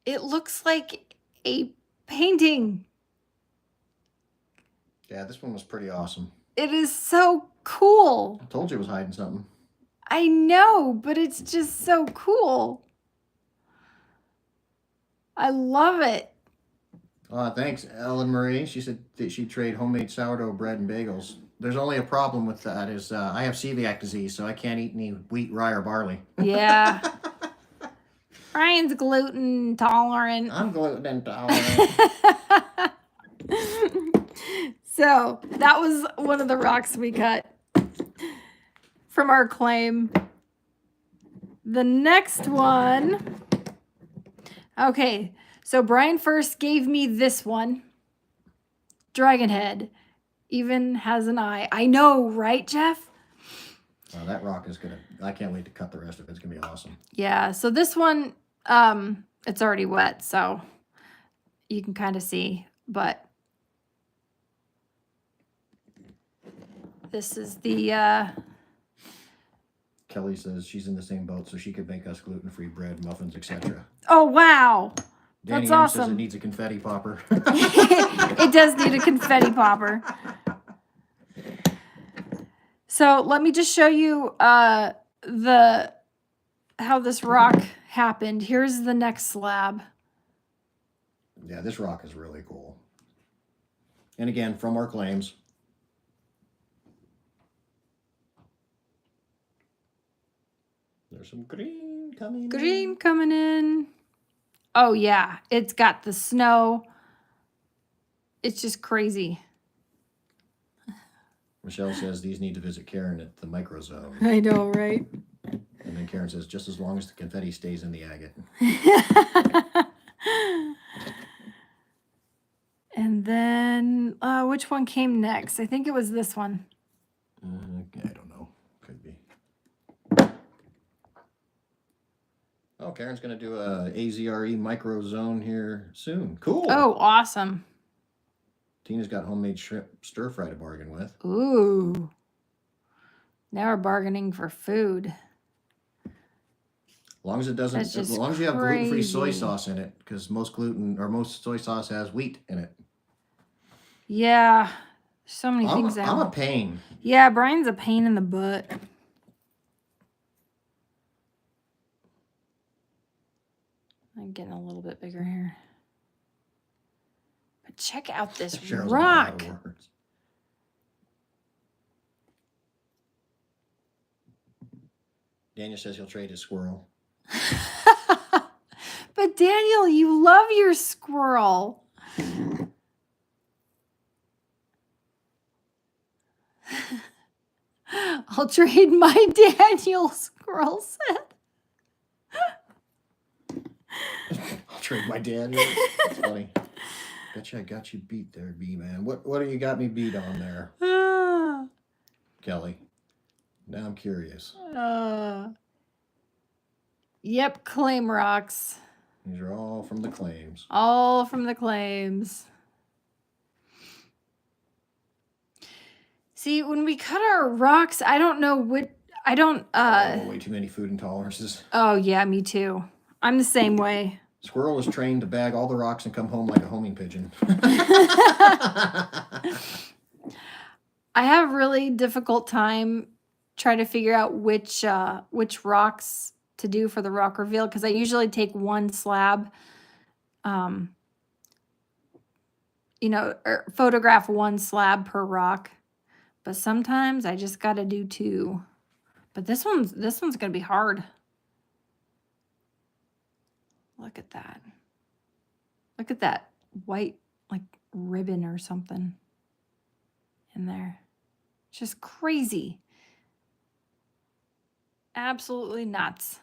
It looks like a painting.
Yeah, this one was pretty awesome.
It is so cool.
I told you it was hiding something.
I know, but it's just so cool. I love it.
Thanks, Ellen Marie. She said that she'd trade homemade sourdough bread and bagels. There's only a problem with that is I have celiac disease, so I can't eat any wheat, rye, or barley.
Yeah. Brian's gluten intolerant.
I'm gluten intolerant.
So that was one of the rocks we cut from our claim. The next one. Okay, so Brian first gave me this one. Dragon head. Even has an eye. I know, right, Jeff?
That rock is gonna. I can't wait to cut the rest of it. It's gonna be awesome.
Yeah. So this one, it's already wet, so you can kind of see. But this is the.
Kelly says she's in the same boat, so she could make us gluten-free bread, muffins, etc.
Oh wow,
Danny
that's
M
awesome.
says it needs a confetti popper.
It does need a confetti popper. So let me just show you how this rock happened. Here's the next slab.
Yeah, this rock is really cool. And again, from our claims. There's some green coming
Green
in.
coming in. Oh yeah, it's got the snow. It's just crazy.
Michelle says these need to visit Karen at the microzone.
I know, right?
And then Karen says, just as long as the confetti stays in the agate.
And then, which one came next? I think it was this one.
I don't know. Could be. Oh, Karen's going to do a AZRE microzone here soon. Cool.
Oh, awesome.
Tina's got homemade shrimp stir fry to bargain with.
Ooh. Now we're bargaining for food.
As long as it doesn't,
That's
as
just
long as you have gluten-free soy
crazy.
sauce in it, because most soy sauce has wheat in it.
Yeah. So many
I'm
things out.
a pain.
Yeah, Brian's a pain in the butt. I'm getting a little bit bigger here. But check out this
Cheryl's
rock.
out of words. Daniel says he'll trade his squirrel.
But Daniel, you love your squirrel. I'll trade my Daniel squirrel set.
I'll trade my Daniel. That's funny. Betcha I got you beat there, B-Man. What do you got me beat on there, Kelly? Now I'm curious.
Yep, claim rocks.
These are all from the claims.
All from the claims. See, when we cut our rocks, I don't know what I don't
way too many food intolerances.
Oh yeah, me too. I'm the same way.
Squirrel is trained to bag all the rocks and come home like a homing pigeon.
I have a really difficult time trying to figure out which rocks to do for the rock reveal, because I usually take one slab, or photograph one slab per rock, but sometimes I just got to do two. But this one's gonna be hard. Look at that. Look at that white like ribbon or something in there. It's just crazy. Absolutely nuts.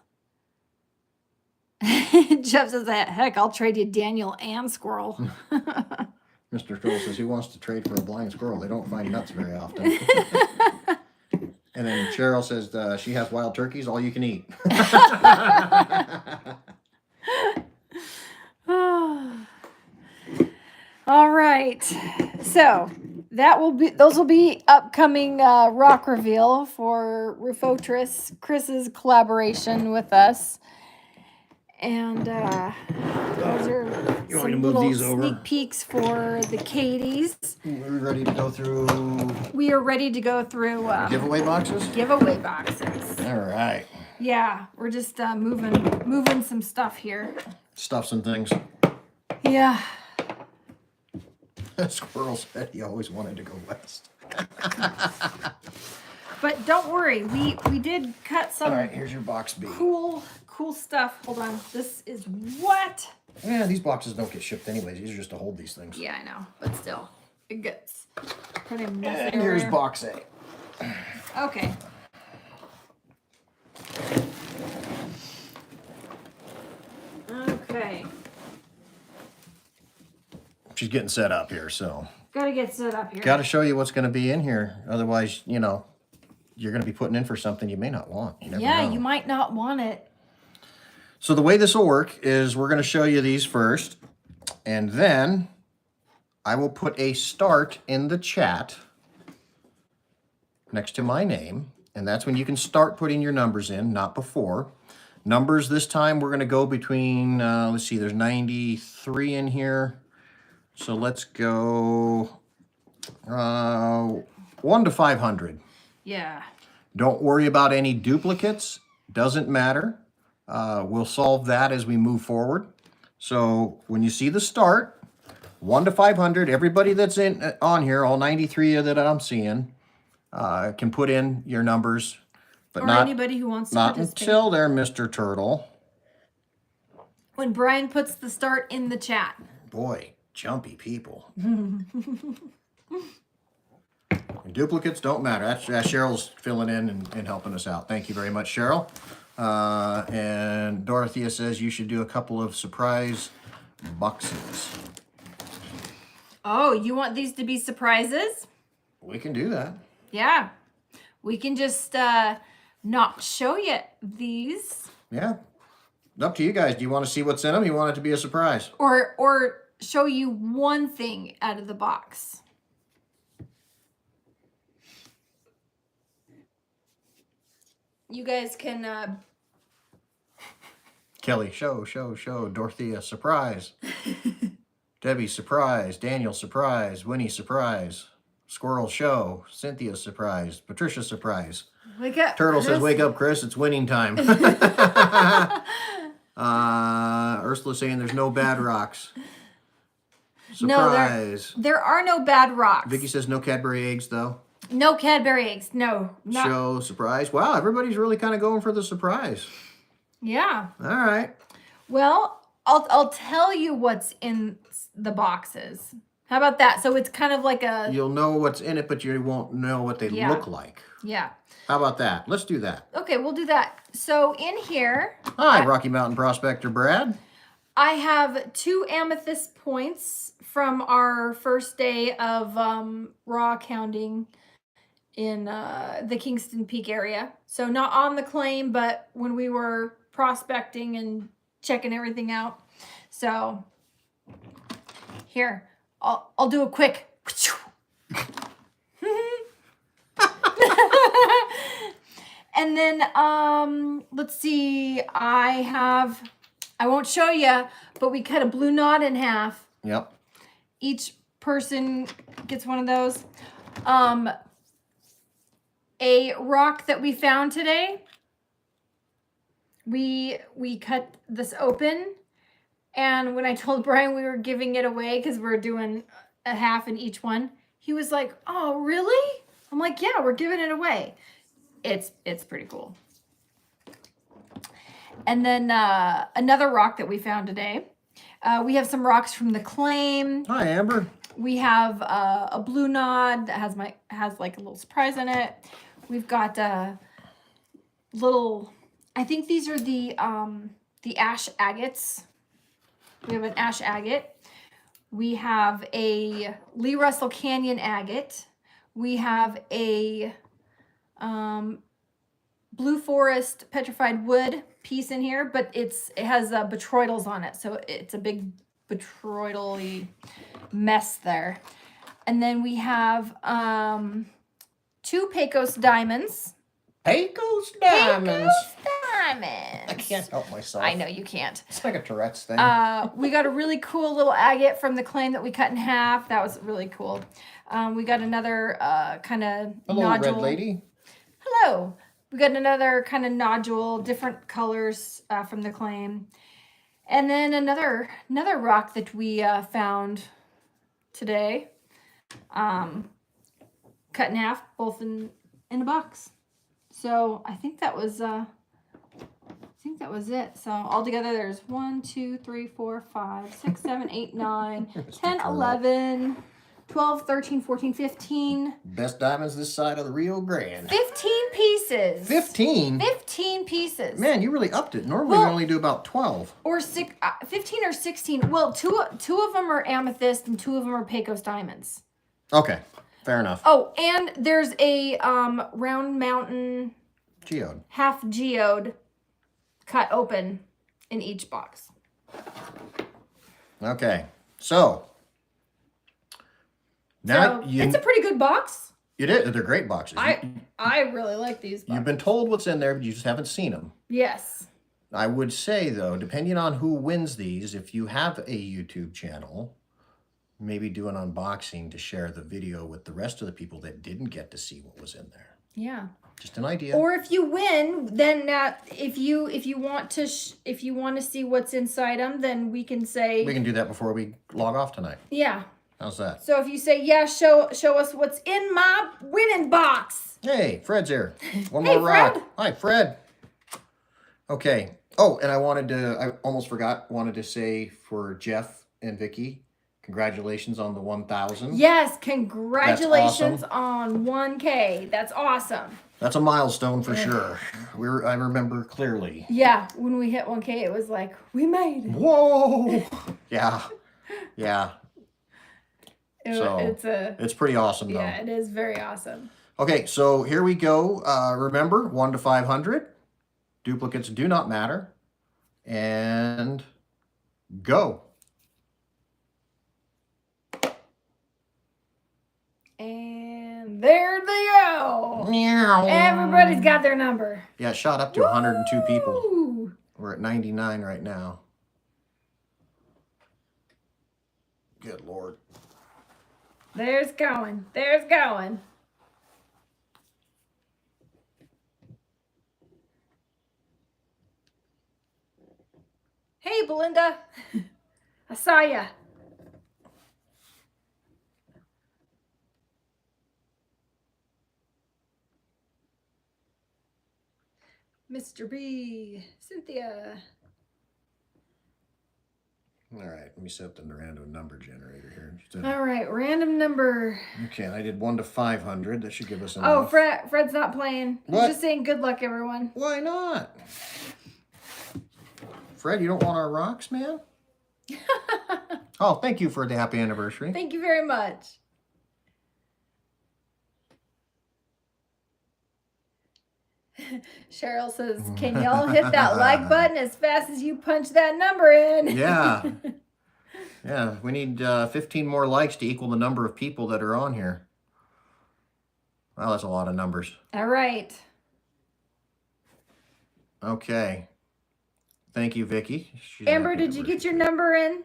Jeff says, heck, I'll trade you Daniel and squirrel.
Mr. Troll says he wants to trade for a blind squirrel. They don't find nuts very often. And then Cheryl says she has wild turkeys, all you can eat.
All right. So those will be upcoming rock reveal for Rufotris, Chris's collaboration with us. And those are
You want me to
some
move
little
these over?
sneak peeks for the Cades.
We're ready to go through
We are ready to go through
giveaway boxes?
giveaway boxes.
All right.
Yeah, we're just moving some stuff here.
Stuff some things.
Yeah.
Squirrel said he always wanted to go west.
But don't worry, we did cut some
All right, here's your box B.
cool cool stuff. Hold on. This is what?
Yeah, these boxes don't get shipped anyways. These are just to hold these things.
Yeah, I know, but still, it gets pretty messy.
And here's box A.
Okay. Okay.
She's getting set up here, so.
Gotta get set up here.
Got to show you what's going to be in here. Otherwise, you know, you're going to be putting in for something you may not want. You never know.
You might not want it.
So the way this will work is we're going to show you these first, and then I will put a start in the chat next to my name, and that's when you can start putting your numbers in, not before. Numbers this time we're going to go between, let's see, there's 93 in here. So let's go 1 to 500.
Yeah.
Don't worry about any duplicates. Doesn't matter. We'll solve that as we move forward. So when you see the start, 1 to 500, everybody that's on here, all 93 that I'm seeing, can put in your numbers, but
or
not
anybody who wants to
not
participate.
until they're Mr. Turtle.
When Brian puts the start in the chat.
Boy, jumpy people. Duplicates don't matter. That's Cheryl's filling in and helping us out. Thank you very much, Cheryl. And Dorothea says you should do a couple of surprise boxes.
Oh, you want these to be surprises?
We can do that.
Yeah. We can just not show you these.
Yeah. Up to you guys. Do you want to see what's in them? You want it to be a surprise?
Or show you one thing out of the box. You guys can
Kelly, show. Dorothea, surprise. Debbie, surprise. Daniel, surprise. Winnie, surprise. Squirrel, show. Cynthia, surprise. Patricia, surprise.
wake up.
Turtle
Chris.
says, wake up, Chris. It's winning time. Ursula saying there's no bad rocks. Surprise.
No, there are no bad rocks.
Vicky says no Cadbury eggs, though.
No Cadbury eggs. No. Not.
Show, surprise. Wow, everybody's really kind of going for the surprise.
Yeah.
All right.
Well, I'll tell you what's in the boxes. How about that? So it's kind of like a...
You'll know what's in it, but you won't know what they look like.
Yeah.
How about that? Let's do that.
Okay, we'll do that. So in here...
Hi, Rocky Mountain Prospector Brad.
I have 2 amethyst points from our first day of rockhounding in the Kingston Peak area. So not on the claim, but when we were prospecting and checking everything out. So here, I'll do a quick. And then let's see, I won't show you, but we cut a blue knot in half.
Yep.
Each person gets one of those. A rock that we found today, we cut this open, and when I told Brian we were giving it away because we're doing a half in each one, he was like, "Oh, really?" I'm like, "Yeah, we're giving it away." It's pretty cool. And then another rock that we found today. We have some rocks from the claim.
Hi, Amber.
We have a blue nod that has like a little surprise in it. We've got little, I think these are the ash agates. We have an ash agate. We have a Lee Russell Canyon agate. We have a Blue Forest petrified wood piece in here, but it has botryoidals on it, so it's a big botryoidal-y mess there. And then we have 2 Pecos diamonds.
Pecos Diamonds.
Diamonds.
I can't help myself.
I know you can't.
It's like a Tourette's thing.
We got a really cool little agate from the claim that we cut in half. That was really cool. We got another kind of
Hello,
nodule.
red lady.
Hello. We got another kind of nodule, different colors from the claim. And then another rock that we found today. Cut in half, both in a box. So I think that was think that was it. So altogether there's 1, 2, 3, 4, 5, 6, 7, 8, 9, 10, 11, 12, 13, 14, 15.
Best diamonds this side of the Rio Grande.
15 pieces.
15?
15 pieces.
Man, you really upped it. Normally we only do about 12.
Or 15 or 16. Well, two of them are amethyst and 2 of them are Pecos diamonds.
Okay, fair enough.
Oh, and there's a round mountain
Geode.
half geode cut open in each box.
Okay, so now
it's a pretty good box.
It is. They're great boxes.
I really like these boxes.
You've been told what's in there, but you just haven't seen them.
Yes.
I would say, though, depending on who wins these, if you have a YouTube channel, maybe do an unboxing to share the video with the rest of the people that didn't get to see what was in there.
Yeah.
Just an idea.
Or if you win, then if you want to see what's inside them, then we can say
we can do that before we log off tonight.
Yeah.
How's that?
So if you say, yeah, show us what's in my winning box.
Hey, Fred's here. One
Hey,
more rock.
Fred.
Hi, Fred. Okay. Oh, and I almost forgot, wanted to say for Jeff and Vicky, congratulations on the 1,000.
Yes, congratulations
That's
on 1K. That's awesome.
That's a milestone for sure. I remember clearly.
Yeah, when we hit 1K, it was like, we made it.
Whoa. Yeah. Yeah. It's pretty awesome, though.
Yeah, it is very awesome.
Okay, so here we go. Remember, 1 to 500. Duplicates do not matter. And go.
And there they go.
Meow.
Everybody's got their number.
Yeah, it shot up to 102 people.
Woo!
We're at 99 right now. Good Lord.
There's going. There's going. Hey, Belinda. I saw ya. Mr. B. Cynthia.
All right, let me set the random number generator here.
All right, random number.
Okay, I did 1 to 500. That should give us enough.
Oh, Fred's not playing.
What?
He's just saying good luck, everyone.
Why not? Fred, you don't want our rocks, man? Oh, thank you for the happy anniversary.
Thank you very much. Cheryl says, can y'all hit that like button as fast as you punch that number in?
Yeah. Yeah, we need 15 more likes to equal the number of people that are on here. Wow, that's a lot of numbers.
All right.
Okay. Thank you, Vicky.
Amber, did you get your number in?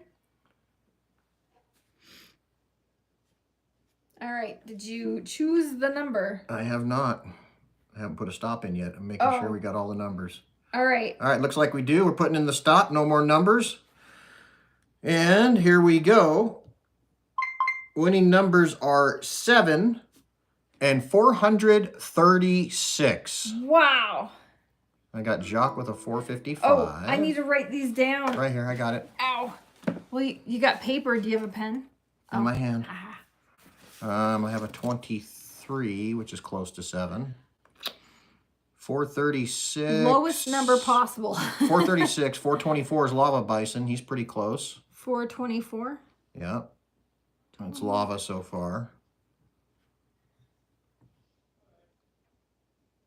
All right. Did you choose the number?
I have not. I haven't put a stop in yet. I'm making sure we got all the numbers.
All right.
All right, looks like we do. We're putting in the stop. No more numbers. And here we go. Winning numbers are 7 and 436.
Wow.
I got Jacques with a 455.
Oh, I need to write these down.
Right here, I got it.
Ow. Well, you got paper. Do you have a pen?
In my hand.
Ah.
I have a 23, which is close to 7. 436.
Lowest number possible.
436. 424 is Lava Bison. He's pretty close.
424.
Yeah. That's lava so far.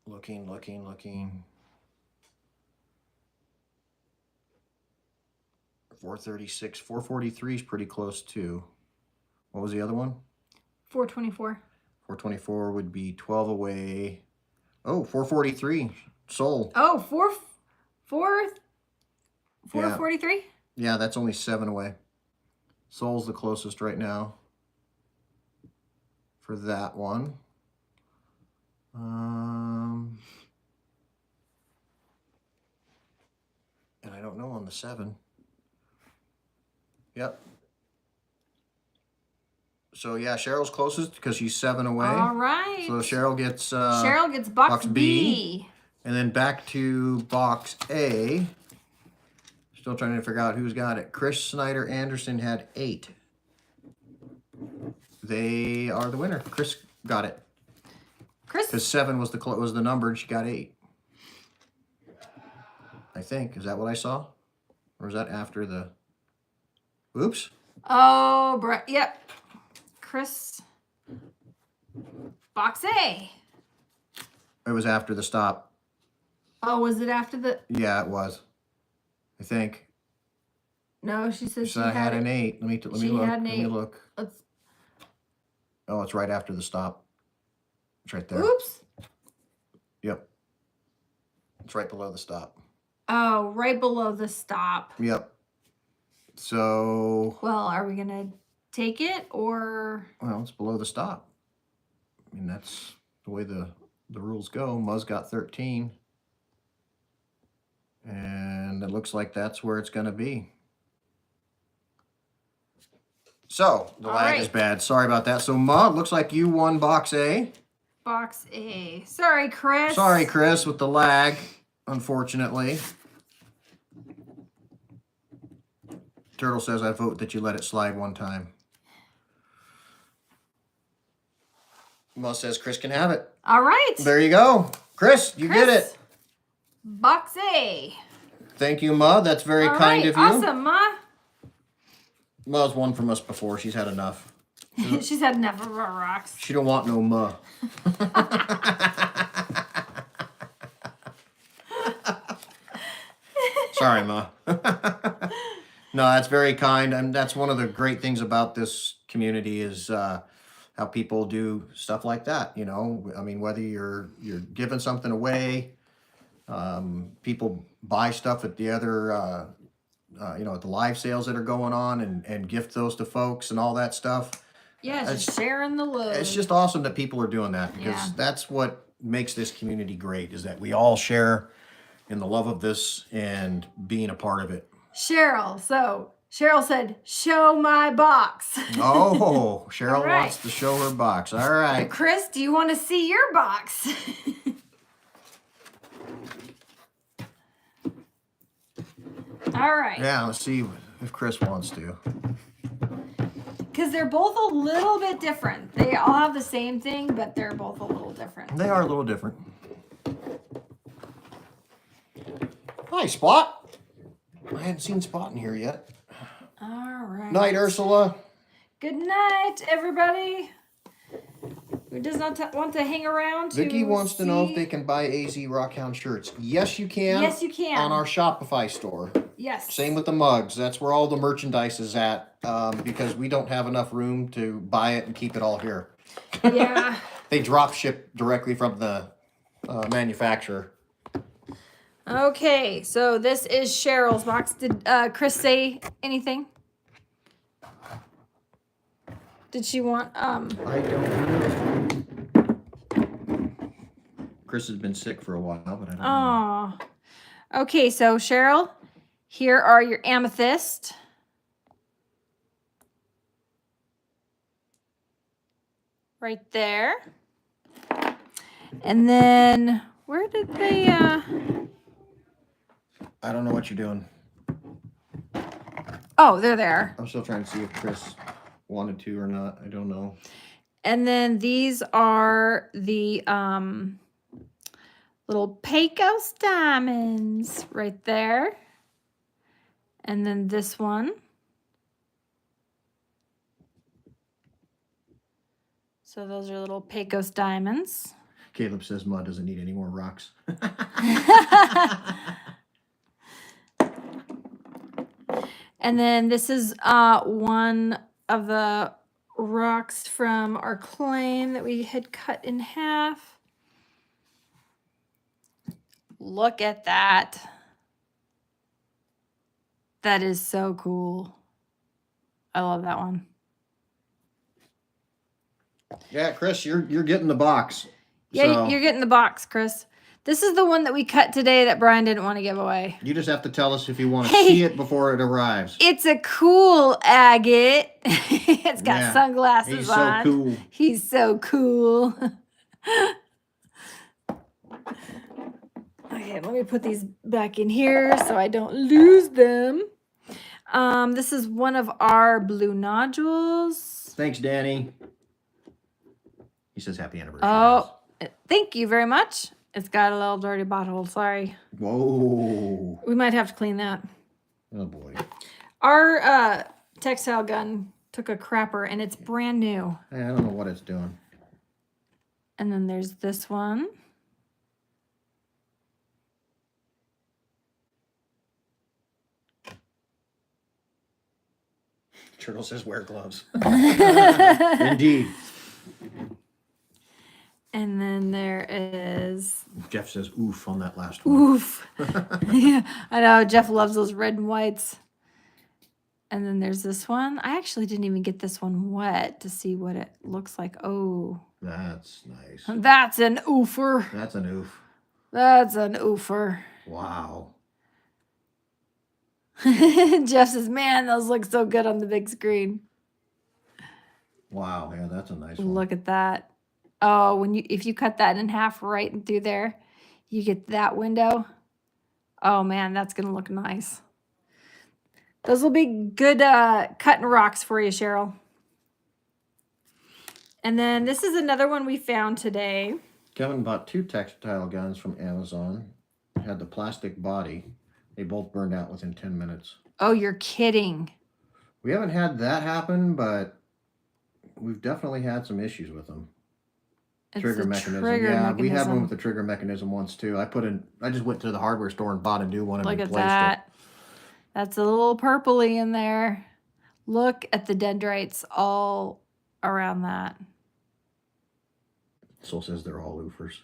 Looking. 436. 443 is pretty close too. What was the other one?
424.
424 would be 12 away. Oh, 443. Soul.
Oh, 443?
Yeah, that's only 7 away. Soul's the closest right now for that one. And I don't know on the 7. Yep. So yeah, Cheryl's closest because she's 7 away.
All right.
So Cheryl gets
Cheryl gets box B.
And then back to box A. Still trying to figure out who's got it. Chris Snyder Anderson had 8. They are the winner. Chris got it.
Chris?
Because 7 was the number, and she got 8. I think. Is that what I saw? Or is that after the... Oops.
Oh, yep. Chris. Box A.
It was after the stop.
Oh, was it after the...
Yeah, it was. I think.
No, she said
So I had an 8. Let me look. Let me look. Oh, it's right after the stop. It's right there.
Oops.
Yep. It's right below the stop.
Oh, right below the stop.
Yep. So...
Well, are we going to take it or...
Well, it's below the stop. I mean, that's the way the rules go. Muzz got 13. And it looks like that's where it's going to be. So, the lag is bad. Sorry about that. So, Ma, it looks like you won box A.
Box A. Sorry, Chris.
Sorry, Chris, with the lag, unfortunately. Turtle says, I vote that you let it slide one time. Ma says Chris can have it.
All right.
There you go. Chris, you get it.
Box A.
Thank you, Ma. That's very kind of you.
Awesome, Ma.
Ma's won from us before. She's had enough.
She's had enough of our rocks.
She don't want no Ma. Sorry, Ma. No, that's very kind. And that's one of the great things about this community is how people do stuff like that. You know, I mean, whether you're giving something away, people buy stuff at the other, you know, at the live sales that are going on and gift those to folks and all that stuff.
Yeah, just sharing the load.
It's just awesome that people are doing that because that's what makes this community great is that we all share in the love of this and being a part of it.
Cheryl. So Cheryl said, show my box.
Oh, Cheryl wants to show her box. All right.
Chris, do you want to see your box? All right.
Yeah, let's see if Chris wants to.
Because they're both a little bit different. They all have the same thing, but they're both a little different.
They are a little different. Hi, Spot. I hadn't seen Spot in here yet.
All right.
Night, Ursula.
Good night, everybody. Who does not want to hang around?
Vicky wants to know if they can buy AZ Rockhound shirts. Yes, you can.
Yes, you can.
On our Shopify store.
Yes.
Same with the mugs. That's where all the merchandise is at because we don't have enough room to buy it and keep it all here.
Yeah.
They drop ship directly from the manufacturer.
Okay, so this is Cheryl's box. Did Chris say anything? Did she want
I don't know. Chris has been sick for a while, but I don't know.
Oh. Okay, so Cheryl, here are your amethyst. Right there. And then where did they
I don't know what you're doing.
Oh, they're there.
I'm still trying to see if Chris wanted to or not. I don't know.
And then these are the little Pecos diamonds right there. And then this one. So those are little Pecos diamonds.
Caleb says Mud doesn't need any more rocks.
And then this is one of the rocks from our claim that we had cut in half. Look at that. That is so cool. I love that one.
Yeah, Chris, you're getting the box.
Yeah,
So
you're getting the box, Chris. This is the one that we cut today that Brian didn't want to give away.
you just have to tell us if you want to see it before it arrives.
It's a cool agate. It's got sunglasses
He's
on.
so cool.
He's so cool. Okay, let me put these back in here so I don't lose them. This is one of our blue nodules.
Thanks, Danny. He says happy anniversary.
Oh, thank you very much. It's got a little dirty bottle. Sorry.
Whoa.
We might have to clean that.
Oh boy.
Our textile gun took a crapper and it's brand new.
I don't know what it's doing.
And then there's this one.
Turtle says wear gloves. Indeed.
And then there is...
Jeff says oof on that last one.
Oof. Yeah, I know. Jeff loves those red and whites. And then there's this one. I actually didn't even get this one wet to see what it looks like. Oh.
That's nice.
That's an oofer.
That's an oof.
That's an oofer.
Wow.
Jeff says, man, those look so good on the big screen.
Wow, yeah, that's a nice one.
Look at that. Oh, if you cut that in half right through there, you get that window. Oh man, that's gonna look nice. Those will be good cutting rocks for you, Cheryl. And then this is another one we found today.
Kevin bought 2 textile guns from Amazon. Had the plastic body. They both burned out within 10 minutes.
Oh, you're kidding.
We haven't had that happen, but we've definitely had some issues with them. Trigger mechanism. Yeah, we had one with the trigger mechanism once too. I just went to the hardware store and bought a new one and replaced it. Look at that.
That's a little purpley in there. Look at the dendrites all around that.
Soul says they're all oofers.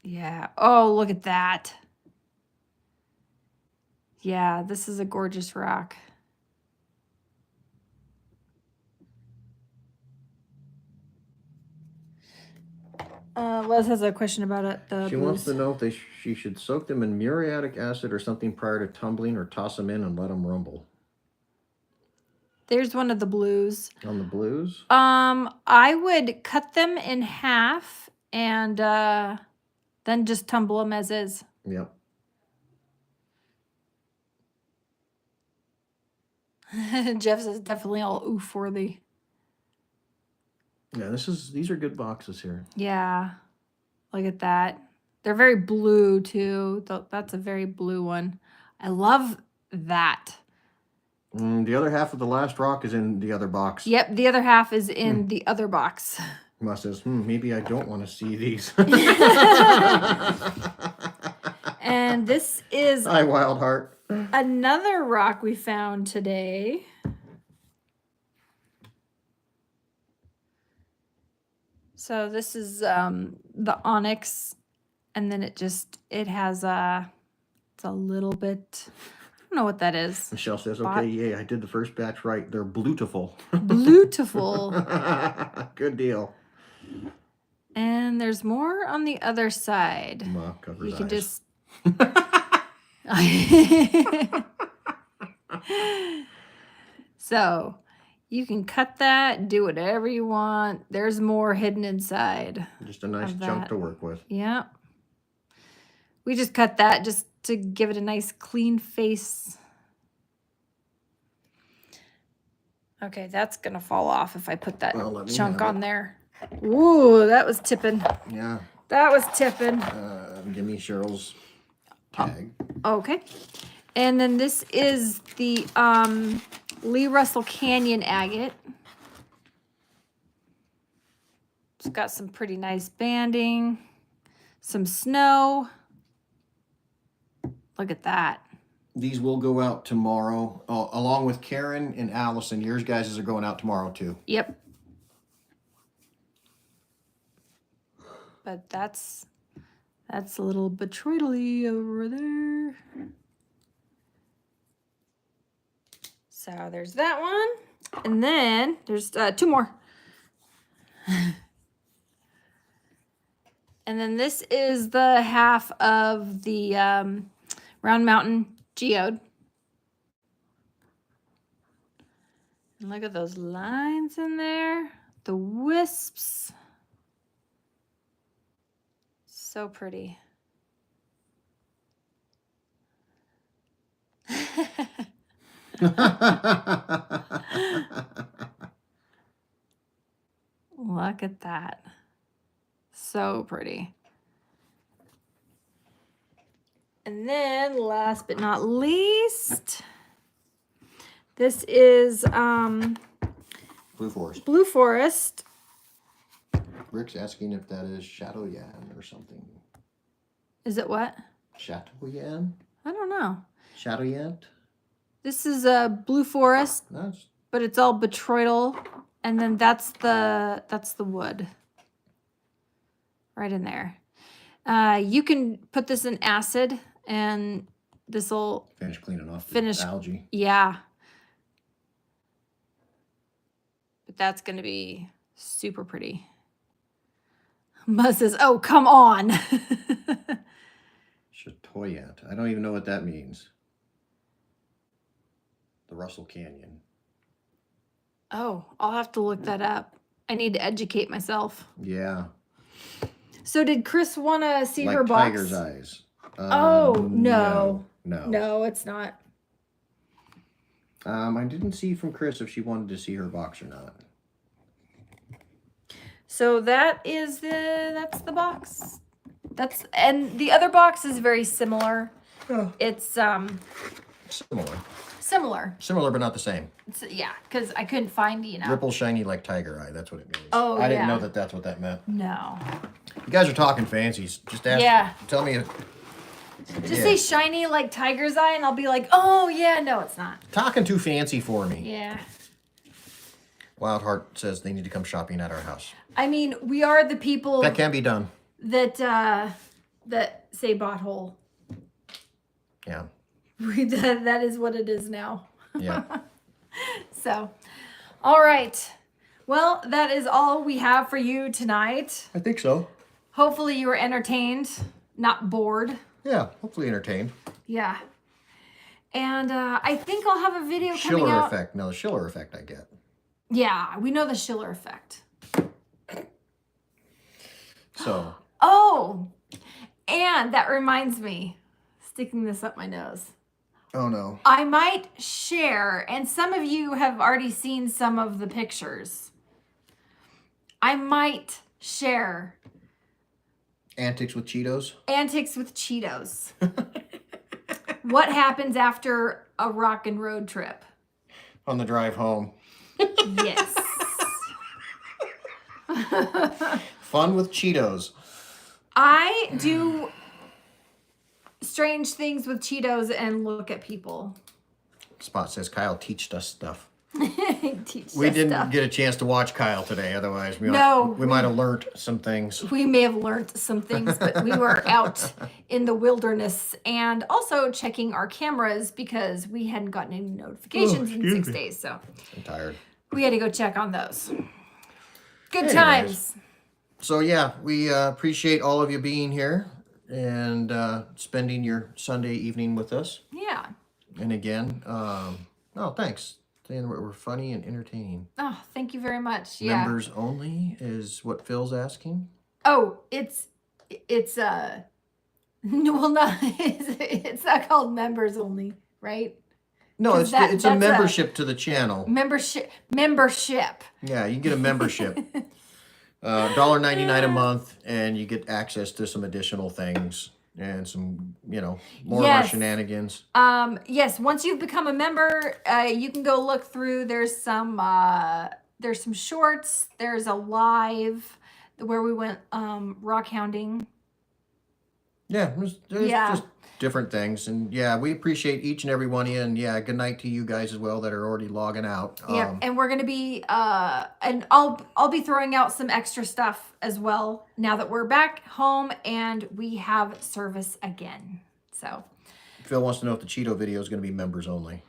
Yeah. Oh, look at that. Yeah, this is a gorgeous rock. Les has a question about it.
She wants to know if she should soak them in muriatic acid or something prior to tumbling, or toss them in and let them rumble.
There's one of the blues.
On the blues?
I would cut them in half and then just tumble them as is.
Yep.
Jeff says definitely all oof worthy.
Yeah, these are good boxes here.
Yeah. Look at that. They're very blue too. That's a very blue one. I love that.
The other half of the last rock is in the other box.
Yep, the other half is in the other box.
Must says, maybe I don't want to see these.
And this is
Hi, Wild Heart.
Another rock we found today. So this is the onyx, and then it has it's a little bit, I don't know what that is.
Michelle says, okay, yay, I did the first batch right. They're beautiful.
Beautiful.
Good deal.
And there's more on the other side.
Well, cover
you
his
can
eyes.
just so you can cut that, do whatever you want. There's more hidden inside.
Just a nice chunk to work with.
Yeah. We just cut that just to give it a nice clean face. Okay, that's going to fall off if I put that chunk on there. Ooh, that was tipping.
Yeah.
That was tipping.
Give me Cheryl's tag.
Okay. And then this is the Lee Russell Canyon agate. It's got some pretty nice banding, some snow. Look at that.
These will go out tomorrow, along with Karen and Allison. Yours guys are going out tomorrow too.
Yep. But that's a little betroidally over there. So there's that one. And then there's 2 more. And then this is the half of the Round Mountain geode. And look at those lines in there. The wisps. So pretty. Look at that. So pretty. And then last but not least, this is
Blue Forest.
Blue Forest.
Rick's asking if that is Chateau Yan or something.
Is it what?
Chateau Yan?
I don't know.
Chateau Yan?
This is a Blue Forest, but it's all botryoidal, and then that's the wood right in there. You can put this in acid, and this will
finish cleaning off
the
algae.
Yeah, but that's gonna be super pretty. Buzz says, "Oh, come on."
Chatoyant. I don't even know what that means. The Russell Canyon.
Oh, I'll have to look that up. I need to educate myself.
Yeah.
So did Chris want to see
like
her box?
Tiger's eyes.
Oh, no.
No.
No, it's not.
I didn't see from Chris if she wanted to see her box or not.
So that's the box. And the other box is very similar.
Oh.
It's
Similar, but not the same.
Yeah, because I couldn't find,
Ripple shiny like tiger eye. That's what it means.
Oh,
I didn't know that that's what that meant.
No.
You guys are talking fancies. Just ask.
Yeah.
Tell me.
Just say shiny like tiger's eye, and I'll be like, oh, yeah, no, it's not.
Talking too fancy for me.
Yeah.
Wildheart says they need to come shopping at our house.
I mean, we are the people
That can be done.
that say butthole.
Yeah.
That is what it is now.
Yeah.
So, all right. Well, that is all we have for you tonight.
I think so.
Hopefully you were entertained, not bored.
Yeah, hopefully entertained.
Yeah. And I think I'll have a video coming
Schiller
out.
effect. No, the Schiller effect I get.
Yeah, we know the Schiller effect.
So.
Oh, and that reminds me, sticking this up my nose.
Oh, no.
I might share, and some of you have already seen some of the pictures. I might share
Antics with Cheetos.
Antics with Cheetos. What happens after a rockin' road trip?
On the drive home.
Yes.
Fun with Cheetos.
I do strange things with Cheetos and look at people.
Spot says Kyle teached us stuff.
Teach
We
us
didn't
stuff.
get a chance to watch Kyle today. Otherwise, we
No.
might have learned some things.
We may have learned some things, but we were out in the wilderness and also checking our cameras because we hadn't gotten any notifications in 6 days. So
I'm tired.
we had to go check on those. Good
Anyways.
times.
So yeah, we appreciate all of you being here and spending your Sunday evening with us.
Yeah.
And again, thanks. Saying we're funny and entertaining.
Oh, thank you very much. Yeah.
Members only is what Phil's asking.
Oh, it's well, not it's not called members only, right?
No,
'Cause
it's a
that's
membership to the channel.
Membership.
Yeah, you can get a membership. $1.99 a month, and you get access to some additional things and some, more of our shenanigans.
Yes, once you've become a member, you can go look through. There's some shorts. There's a live where we went rockhounding.
Yeah, there's just different things. And yeah, we appreciate each and every one of you. And yeah, good night to you guys as well that are already logging out.
Yeah, and we're gonna be and I'll be throwing out some extra stuff as well now that we're back home and we have service again. So
Phil wants to know if the Cheeto video is going to be members only.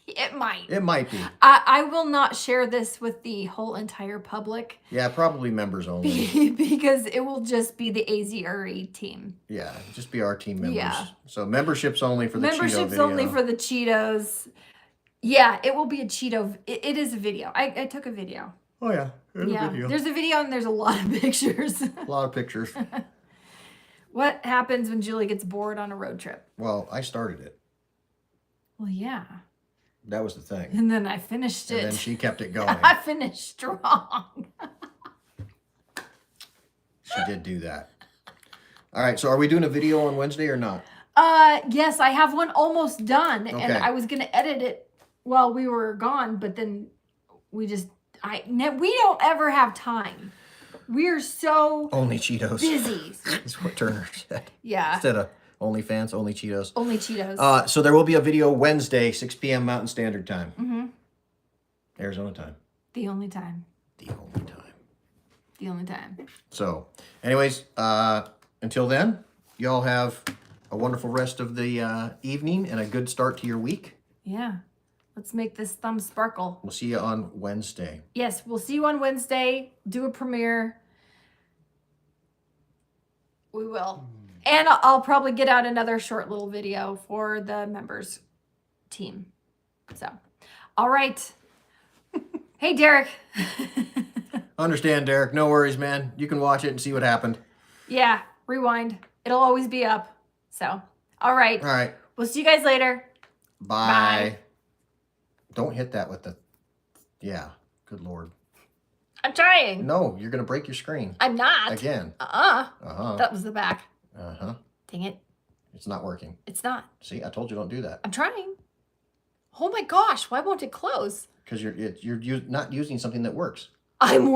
it might.
It might be.
I will not share this with the whole entire public.
Yeah, probably members only.
Because it will just be the AZRE team.
Yeah, just be our team members.
Yeah.
So memberships only for the Cheeto video.
Memberships only for the Cheetos. Yeah, it will be a Cheeto. It is a video. I took a video.
Oh, yeah. There's a video.
There's a video and there's a lot of pictures.
A lot of pictures.
What happens when Julie gets bored on a road trip?
Well, I started it.
Well, yeah.
That was the thing.
And then I finished it.
And then she kept it going.
I finished strong.
She did do that. All right, so are we doing a video on Wednesday or not?
Yes, I have one almost done, and
Okay.
I was gonna edit it while we were gone, but then we don't ever have time. We're so
Only Cheetos.
busy.
That's what Turner said.
Yeah,
Instead of OnlyFans, only Cheetos.
only Cheetos.
So there will be a video Wednesday, 6 p.m. Mountain Standard Time.
Mm-hmm.
Arizona time.
The only time.
The only time.
The only time.
So, anyways, until then, y'all have a wonderful rest of the evening and a good start to your week.
Yeah. Let's make this thumb sparkle.
We'll see you on Wednesday.
Yes, we'll see you on Wednesday. Do a premiere. We will. And I'll probably get out another short little video for the members team. So, all right. Hey, Derek.
Understand, Derek. No worries, man. You can watch it and see what happened.
Yeah, rewind. It'll always be up. So, all right.
All right.
We'll see you guys later.
Bye. Don't hit that with the... Yeah. Good Lord.
I'm trying.
No, you're going to break your screen.
I'm not.
Again.
Uh-uh. That was the back.
Uh-huh.
Dang it.
It's not working.
It's not.
See, I told you don't do that.
I'm trying. Oh my gosh, why won't it close?
Because you're not using something that works.
I'm working.